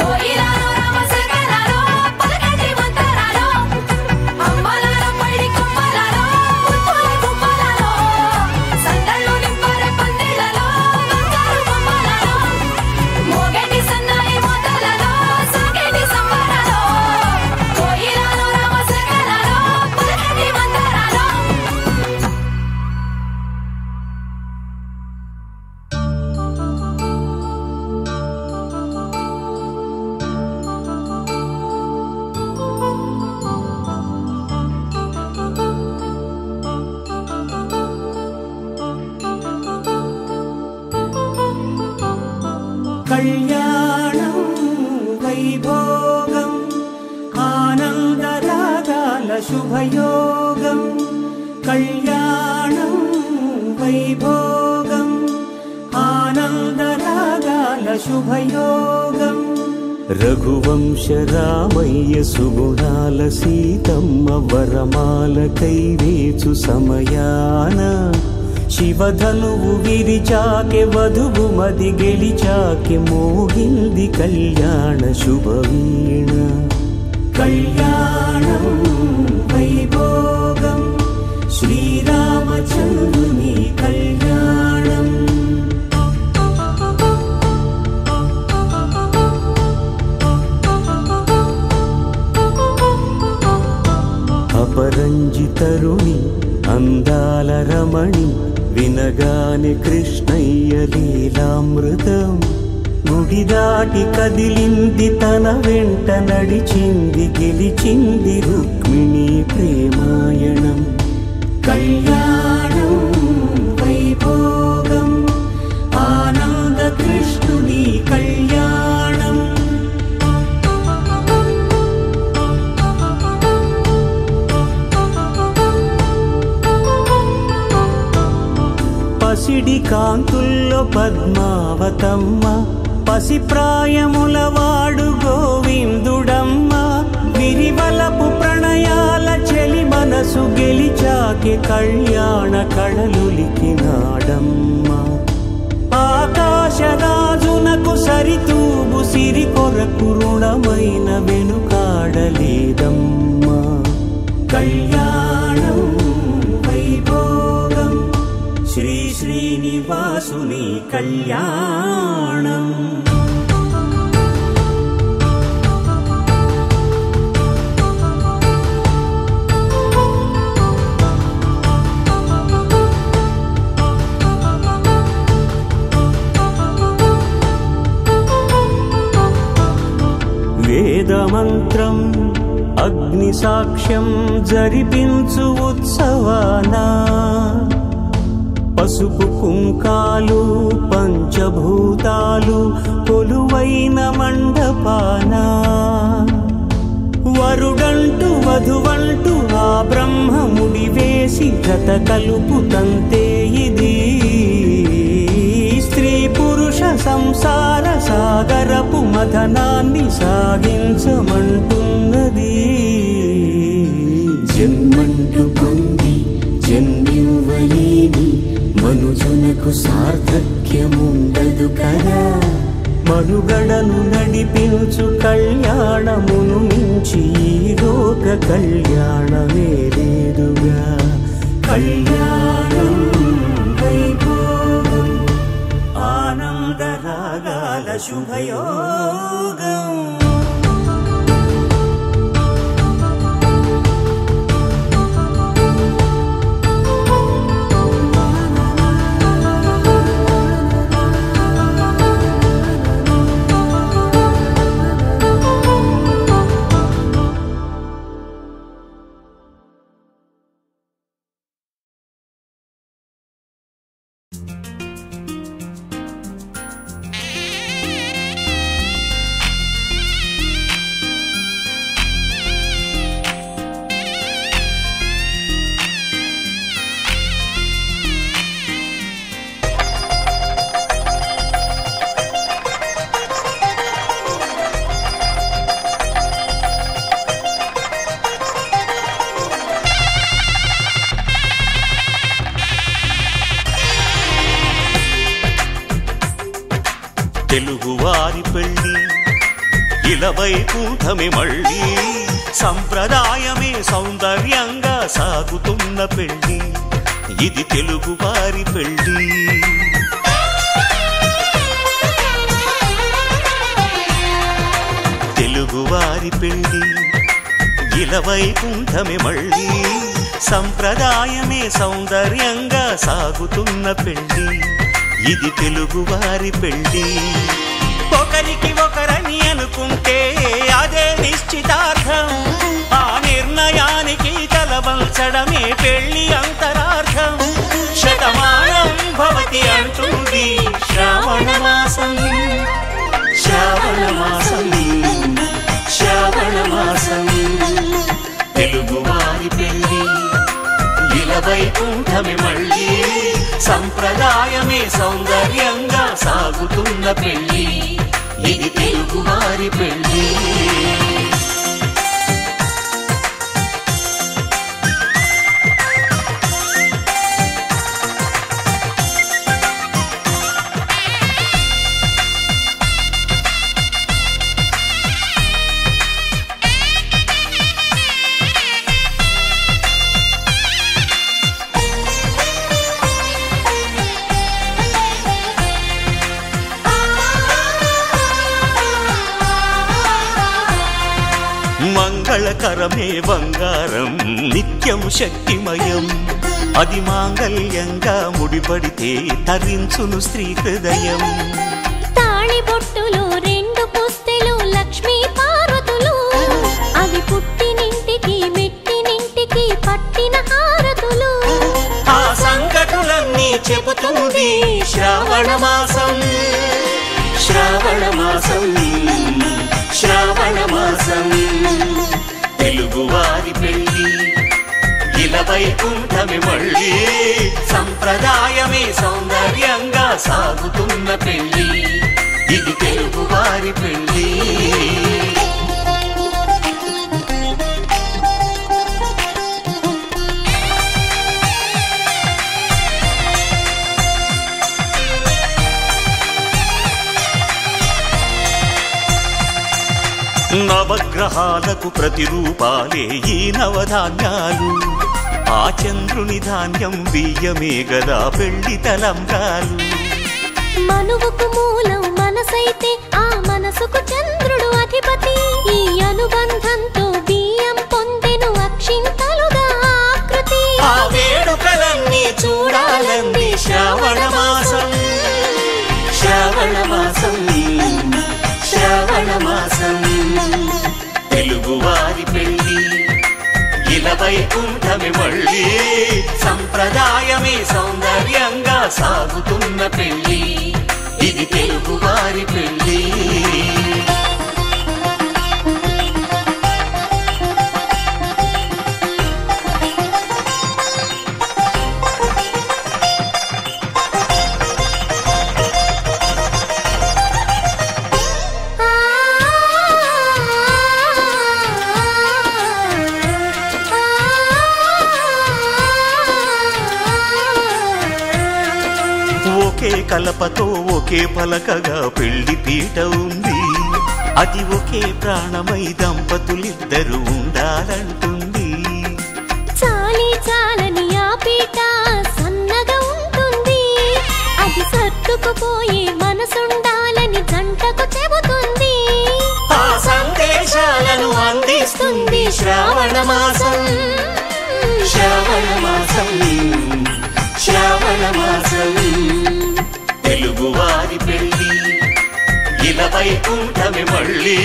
కోయిలలో రామశకలలో పలకండి మంతరాలో. అమ్మలాల పైడి కొమ్మలలో ముద్దుల కళ్యాణం వైభోగం ఆనందరాగాల శుభయోగం కళ్యాణం వైభోగం ఆనందరాగాల శుభయోగం రఘువంశ రామయ్య సుగుణాల సీతమ్మ వరమాల కైవేచు సమయాన శివధనువు విరిచాకె వధువు మది గెలిచాకె మోగింది కళ్యాణ శుభవీణ కళ్యాణం వైభోగం శ్రీరామచంద్రుని కళ్యాణం అపరంజి తరుణి అందాల రమణి వినగానే కృష్ణయ్య లీలామృతం గుడి దాటి కదిలింది తన వెంట నడిచింది గెలిచింది రుక్మిణి ప్రేమాయణం కళ్యాణం వైభోగం ఆనంద కృష్ణుని కళ్యాణం పసిడి కాంతుల్లో పద్మావతమ్మ పసిప్రాయముల వాడు గోవిందుడమ్మ విరివలపు ప్రణయాల చెలి మనసు గెలిచాకే కళ్యాణ కళలులికినాడమ్మ ఆకాశరాజునకు సరితూబు సిరి కొరకు రుణమైన వెనుకాడలేదమ్మా కళ్యాణం వైభోగం శ్రీ శ్రీనివాసుని కళ్యాణం వేదమంత్రం అగ్ని సాక్ష్యం జరిపించు ఉత్సవానా పసుపు కుంకాలు పంచభూతాలు కొలువైన మండపాన వరుడంటూ వధువంటూ ఆ బ్రహ్మముడి వేసి గత కలుపుతంతే ఇది స్త్రీ పురుష సంసార సాగరపు మథనాన్ని సాగించమంటున్నది జన్మంటూ పొంది జన్మివ్వలేని మనుజునకు సార్థక్యముండదు కదా మనుగడను నడిపించు కళ్యాణమును మించి ఈ లోక కళ్యాణమే లేదుగా కళ్యాణం వైభోగం ఆనందరాగాల శుభయోగం తెలుగువారి పెళ్ళి ఇలవైకుంఠమే మళ్ళీ సంప్రదాయమే సౌందర్యంగా సాగుతున్న పెళ్ళి ఇది తెలుగువారి పెళ్ళి తెలుగువారి పెళ్ళి ఇలవైకుంఠమే మళ్ళీ సంప్రదాయమే సౌందర్యంగా సాగుతున్న పెళ్ళి ఇది తెలుగువారి పెళ్ళి ఒకరికి ఒకరని అనుకుంటే అదే నిశ్చితార్థం ఆ నిర్ణయానికి తలవంచడమే పెళ్లి అంతరార్థం శతమానం భవతి అంటుంది శ్రావణ మాసం వైకుంఠమే మళ్ళీ సంప్రదాయమే సౌందర్యంగా సాగుతున్న పెళ్లి ఇది తెలుగువారి పెళ్లి మంగళకరమే బంగారం నిత్యం శక్తిమయం అది మాంగళ్యంగా ముడిపడితే తరించును స్త్రీ హృదయం తాళిబొట్టులో 2 పుస్తెలు లక్ష్మీ పార్వతులు అవి పుట్టినింటికి మెట్టినింటికి పట్టిన హారతులు ఆ సంకటులన్నీ చెబుతుంది శ్రావణ మాసం శ్రావణ మాసం శ్రావణ మాసం తెలుగువారి పెళ్లి ఇలా వైకుంఠమే మళ్ళీ సంప్రదాయమే సౌందర్యంగా సాగుతున్న పెళ్లి ఇది తెలుగువారి పెళ్లి నవగ్రహాలకు ప్రతిరూపాలే ఈ నవధాన్యాలు ఆ చంద్రుని ధాన్యం బియ్యమే గదా పెళ్లి తలంబ్రాలు మనువుకు మూలం మనసైతే ఆ మనసుకు చంద్రుడు అధిపతి ఈ అనుబంధంతో బియ్యం పొందెను అక్షింతలుగా ఆకృతి ఆ వేడుకలన్నీ చూడాలంది శ్రావణ మాసం శ్రావణ మాసం శ్రావణ మాసం తెలుగువారి పెళ్లి ఇలా వైకుంఠమే మళ్ళీ సంప్రదాయమే సౌందర్యంగా సాగుతున్న పెళ్లి ఇది తెలుగువారి పెళ్లి ఒకే కలపతో ఒకే పలకగా పెళ్లి పీట ఉంది అది ఒకే ప్రాణమై దంపతులిద్దరూ ఉండాలంటుంది చాలి చాలని ఆ పీట సన్నగా ఉంటుంది అది సర్దుకుపోయే మనసుండాలని జంటకు చెబుతుంది ఆ సందేశాలను అందిస్తుంది శ్రావణ మాసం శ్రావణ మాసం శ్రావణ మాసం తెలుగువారి పెళ్లి ఇలా వైకుంఠమే మళ్ళీ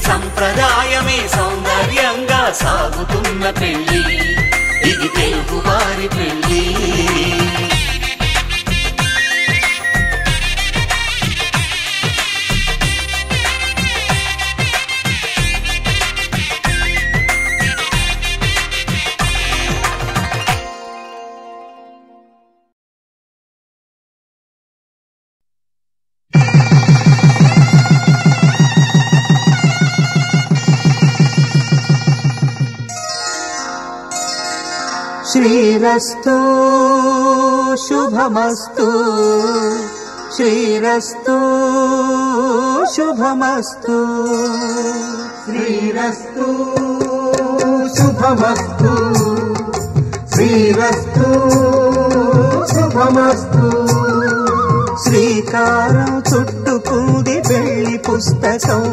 సంప్రదాయమే సౌందర్యంగా సాగుతున్న పెళ్లి ఇది తెలుగువారి పెళ్లి శ్రీరస్తు శుభమస్తు శ్రీరస్తు శుభమస్తు శ్రీరస్తు శుభమస్తు శ్రీరస్తు శుభమస్తు శ్రీకారం చుట్టుకుంది పెళ్లి పుస్తకం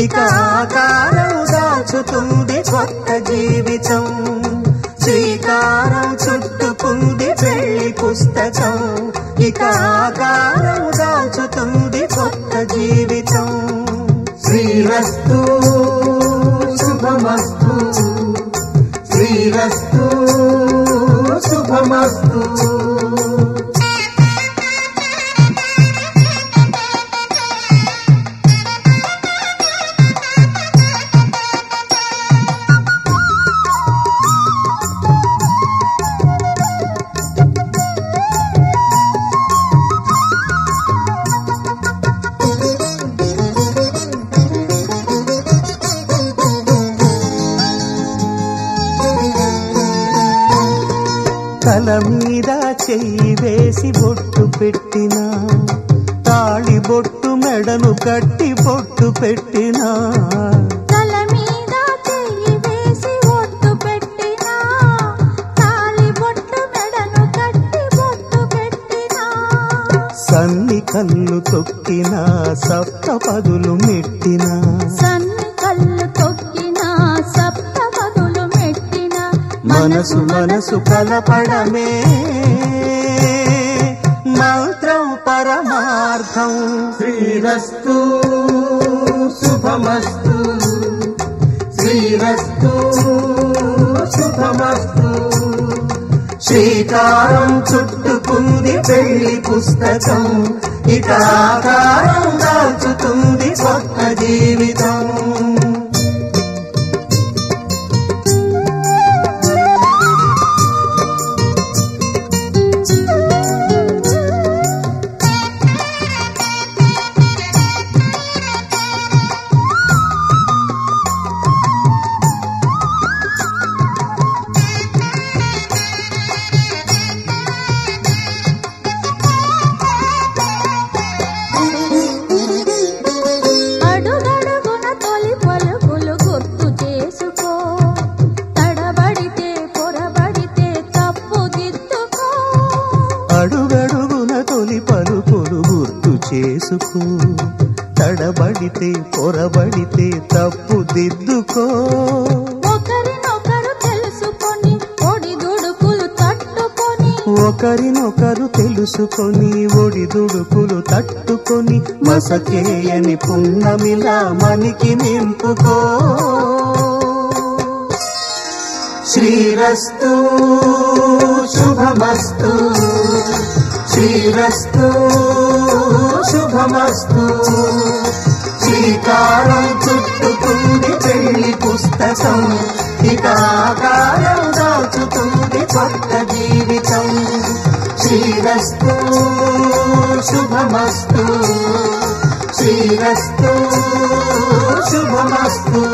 ఇక ఆకారం దాచుతుంది కొత్త జీవితం శ్రీకారం చుట్టుకుంది పెళ్లి పుస్తకం ఇక ఆకారం దాచుతుంది కొత్త జీవితం శ్రీరస్తు శుభమస్తు శ్రీరస్తు శుభమస్తు మీద చెయ్యి వేసి బొట్టు పెట్టినా తాళి బొట్టు మెడను కట్టి బొట్టు పెట్టినా తల మీద చెయ్యి వేసి బొట్టు పెట్టినా తాళి బొట్టు మెడను కట్టి బొట్టు పెట్టినా సన్ని కళ్ళు తొక్కినా సప్తపదులు మెట్టినా సన్ని కళ్ళు తొక్కినా సప్తపదులు మెట్టినా మనసు మనసు కలపడమే మంత్రం పరమార్థం శ్రీరస్తు శుభమస్తు శ్రీరస్తు శుభమస్తు శ్రీకారం చుట్టుకుంది పెళ్లి పుస్తకం ఇక ఆకారం దాల్చుతుంది కొత్త జీవితం తడబడితే పొరబడితే తప్పు దిద్దుకో ఒకరినొకరు తెలుసుకొని ఒడిదుడుకులు తట్టుకొని ఒకరినొకరు తెలుసుకొని ఒడిదుడుకులు తట్టుకొని మసకేయని పున్నమిలా మనికి నింపుకో శ్రీరస్తు శుభమస్తు శ్రీరస్తు శుభమస్తు శ్రీకారం చుట్టుకుంది పెళ్లి పుస్తకం ఇక ఆకారం దాచుతుంది కొత్త జీవితం శ్రీరస్తు శుభమస్తు శ్రీరస్తు శుభమస్తు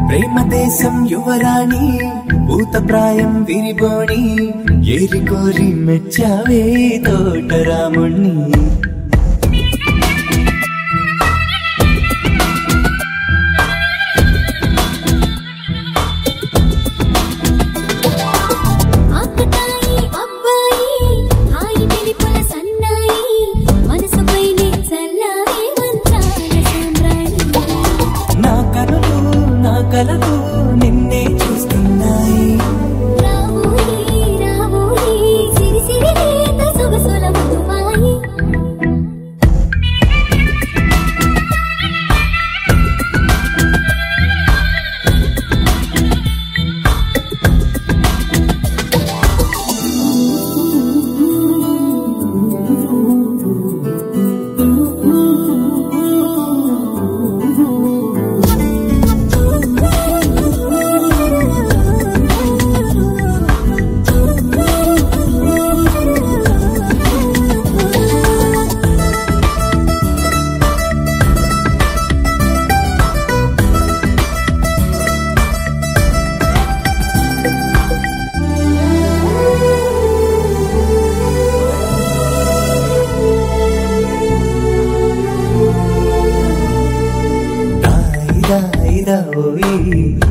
ప్రేమదేశం యువరాణి భూతప్రాయం విరిబోణి ఏరి కోరి మెచ్చావే తోటరాముణ్ణి కలలు నిన్నే చూస్తున్నాయి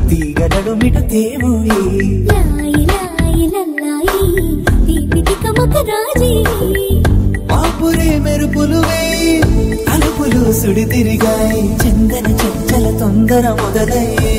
తీగలడు మిట తేవోయి పాపురే మెరుపులు వేయి అలుపులు సుడి తిరిగాయి చందన చంచల తొందర మొదలయ్యే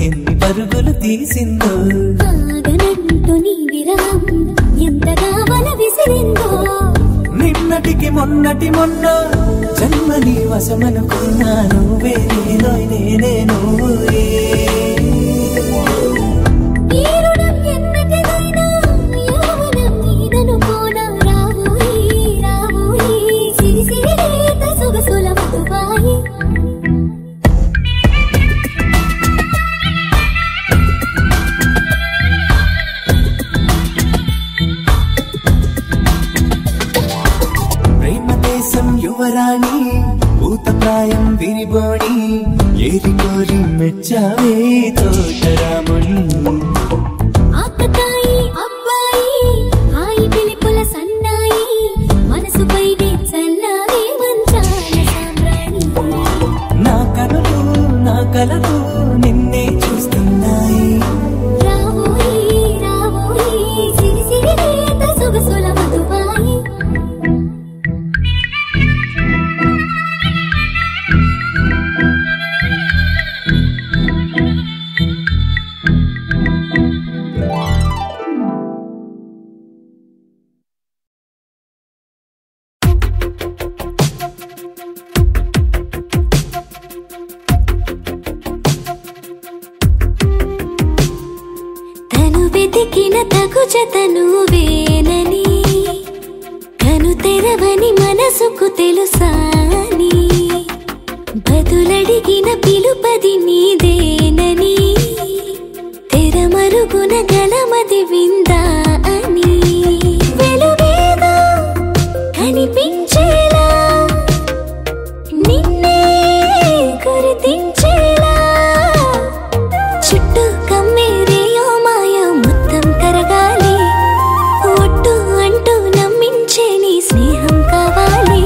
ఎన్ని పరుగులు తీసిందో ఆగనంటూ నీ విరహం ఎంతగా వల విసిరిందో నిన్నటికి మొన్నటి మొన్న జన్మని వశమనుకున్నా నువ్వే నేనోయ్ నేనే నువ్వే ఈ రుణం ఎన్నటిదైనా యౌవనం నీదనుకోనా రావోయి రావోయి సిరి సిరి లేత సొగసుల మధుబాయి యువరాణి భూతప్రాయం విరిబోణి ఏరి కోరి మెచ్చావే తోటరాముని ఆకతాయి అబ్బాయి హాయి పిలుపుల సన్నాయి మనసుపై చల్లారే మంచాల సామ్రాణి నా కనులు నా కలలు నిన్నే చూస్తున్నాయి రావోయి రావోయి సిరి సిరి లేత సొగసుల మధుబాయి వెతికిన తగు జతను వేనని కను తెరవని మనసుకు తెలుసాని బదులడిగిన పిలుపది నీదేనని తెరమరుగున గలమది విందా అని వెలువేదో కనిపించేలా నిన్నే గుర్తించేలా చుట్టూ కమ్మేరేయో మాయా మొత్తం కరగాలి ఒట్టు అంటూ నమ్మించే నీ స్నేహం కావాలి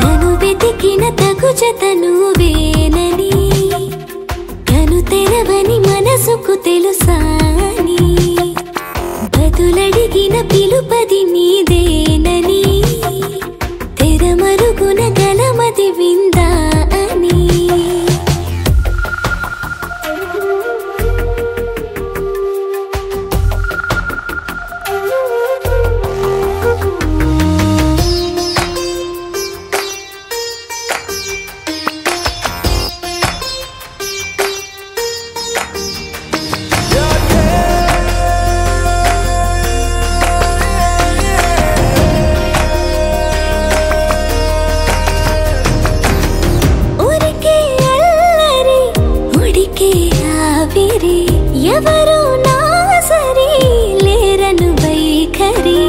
తను వెతికిన తగు జతను వేనని కను తెరవని మనసుకు తెలుసాని బదులడిగిన పిలుపది నీదేనని తెరమరుగున గలమది విందా అని ఎవరు నా సరి లేరను వైఖరి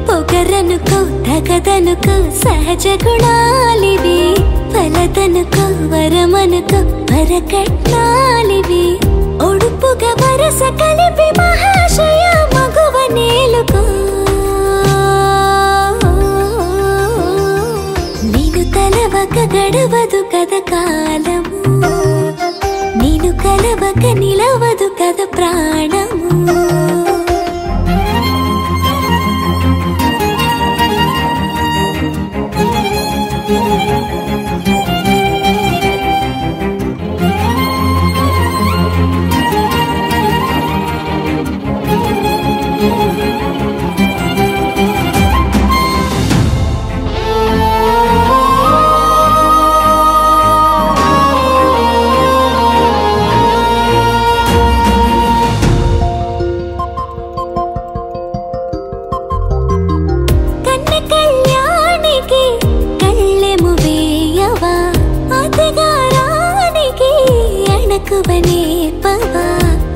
పొగరనుకో తగదనుకో సహజ గుణాలివి ఫలదనుకో వరమనుకో వరకట్నాలివి ఒడుపుగా వరస కలిపి మహాశయ మగువ నేలుకో నేను తలవక గడవదు కథ కాలము నేను కలవక నిలవదు కథ ప్రాణము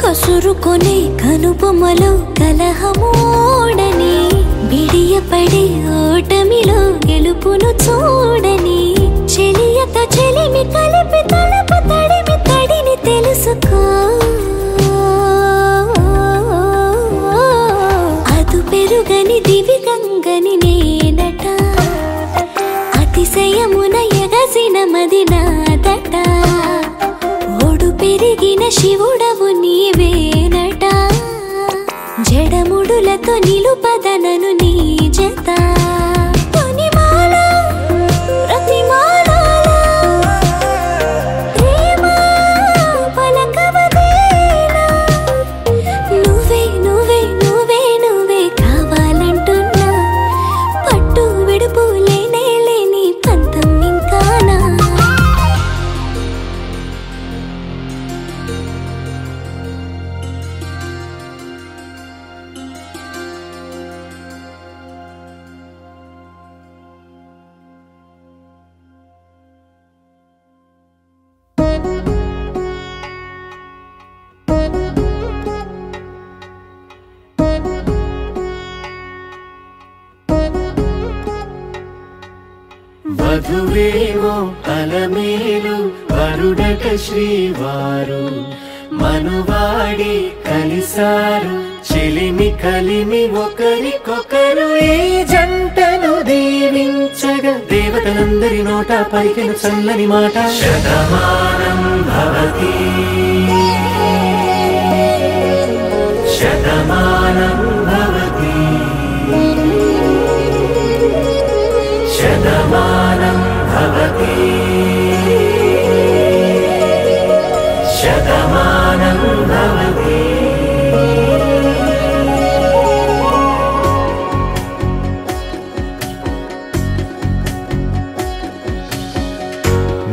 కసురుకొనే కనుబొమ్మలో కలహమోడని బిడియపడే ఓటమిలో గెలుపును చూడని చెలియతో చెలిమి కలిపి తలపు తడిమి తడిని తెలుసుకో అదు పెరుగని దివి గంగని నేనట అతిశయమున ఎగసిన మది నాదట ఓడు పెరిగిన శివుడవు నీవేనట జడముడులతో నిలుపదనను నీ జత తొనిమాల ప్రతిమాల ప్రేమ పలకవ వధువేమో అలమేలు వరుడట శ్రీవారు మనువాడి కలిసారు చెలిమి కలిమి ఒకరికొకరు ఈ జంటను దీవించగా దేవతలందరి నోట పలికెను చల్లని మాట శతమానం భవతి శతమానం భవతి శతమానం భవతి శతమానం భవతి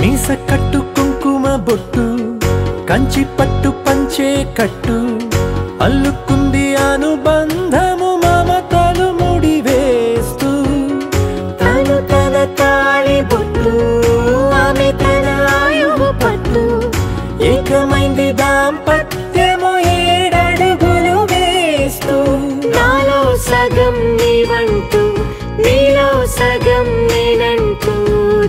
మీస కట్టు కుంకుమ బొట్టు కంచి పట్టు పంచే కట్టు అల్లుకుంది అనుబంధము మమతలు ముడివేస్తూ తను తన తాళి బొట్టు ఆమె తన ఆయువు పట్టు ఏకమైంది దాంపత్యము 7 అడుగులు వేస్తూ నాలో సగం నీవంటూ నీలో సగం నేనంటూ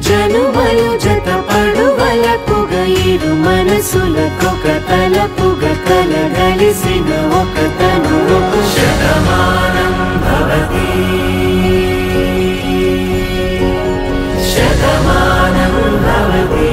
జనుమలు జత పడువలపుగ ఇరు మనసులకొక తలపుగ కలగలిసిన ఒక తను శతమానం భవతి శతమానం భవతి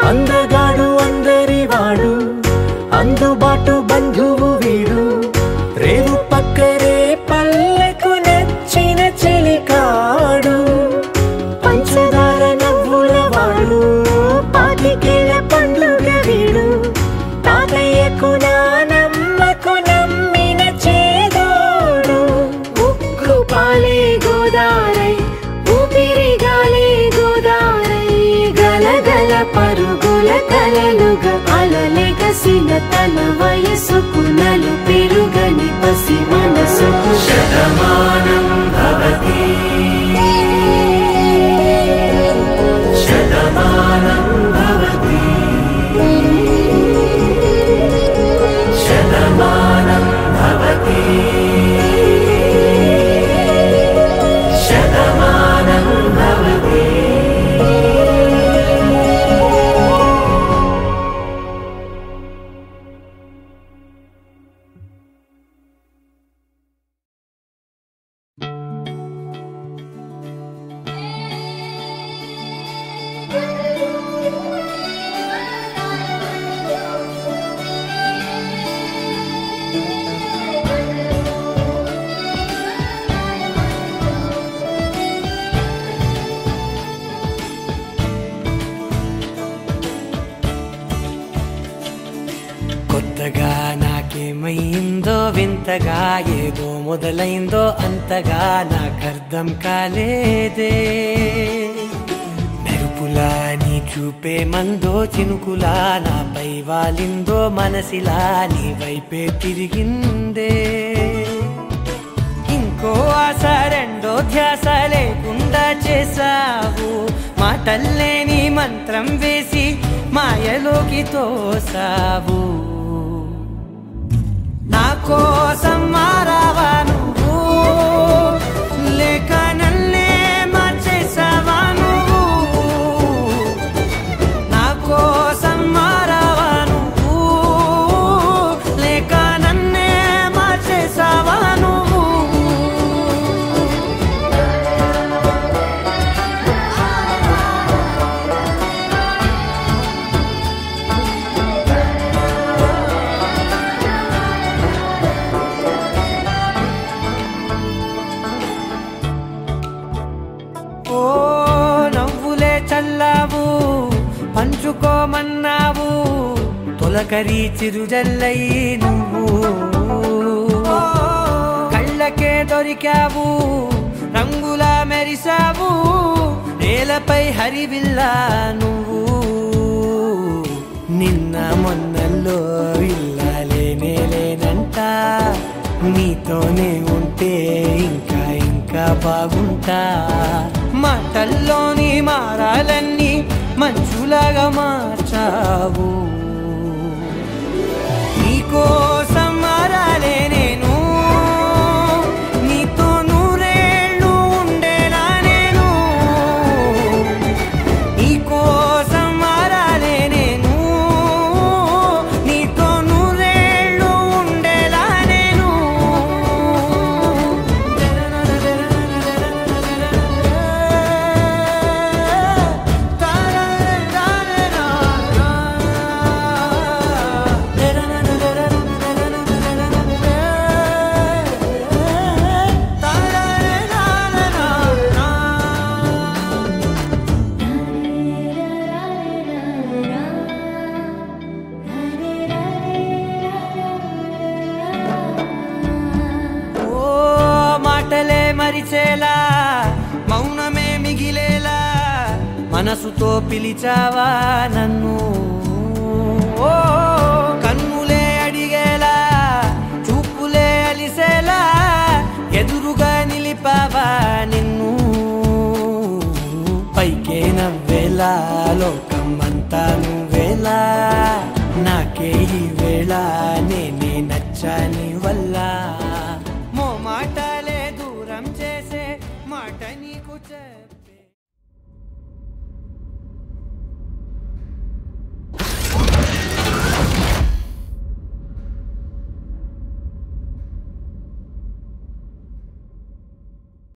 అందగాడు అందరివాడు అందుబాటు బంధువు వీడు రేవు పక్కరే పల్లెకు నచ్చిన చెలికాడు పంచదార నవ్వుల వాడు పాతికేల పండుగ వీడు తాతయ్యకు నానమ్మకు నమ్మిన చేదోడు ఉక్కు పాలే గోదారై ఊపిరి గాలే గోదారై గలగల పరుగుల కలలుగా అలలెగసిన తన వయసుకు నలు పెరుగని పసి మనసుకు శతమానం భవతి శతమానం భవతి శతమానం భవతి శతమానం భవతి కొత్తగా నాకేమైందో వింతగా ఏదో మొదలైందో అంతగా నాకర్థం కాలేదే మెరుపులా నీ చూపే మందో చినుకులా నాపై వాలిందో మనసిలా నీ వైపే తిరిగిందే ఇంకో ఆశ రెండో ధ్యాస లేకుండా చేసావు మాటల్లే నీ మంత్రం వేసి మాయలోకి తోసావు నా కోసం మారావా నువ్వు లేక నన్నే మార్చేసావా నువ్వు నా కోసం మారావా నువ్వు లేక నన్నే మార్చేసావా నువ్వు చల్లావు పంచుకోమన్నావు తొలకరి చిరుజల్లై నువ్వు కళ్ళకే దొరికావు రంగులా మెరిసావు నేలపై హరివిల్లా నువ్వు నిన్న మొన్నల్లో ఇల్లాలేనే లేనంట నీతోనే ఉంటే ఇంకా ఇంకా బాగుంటా మాటల్లోని మారాలన్నీ మంచులాగా మార్చావు నీకోసం మారాలే నేను నీతో నూరేళ్ళు ఉండేలా నేను నీకోసం మారాలే నేను నీతో నూరేళ్ళు ఉండేలా నేను మాటలే మరిచేలా మౌనమే మిగిలేలా మనసుతో పిలిచావా నన్ను ఓ కన్నులే అడిగేలా చూపులే అలిసేలా ఎదురుగా నిలిపావా నిన్ను పైకే నవ్వేలా లోకమంతా నువ్వేలా నాకే ఈ వేళ నేనే నచ్చాని వల్ల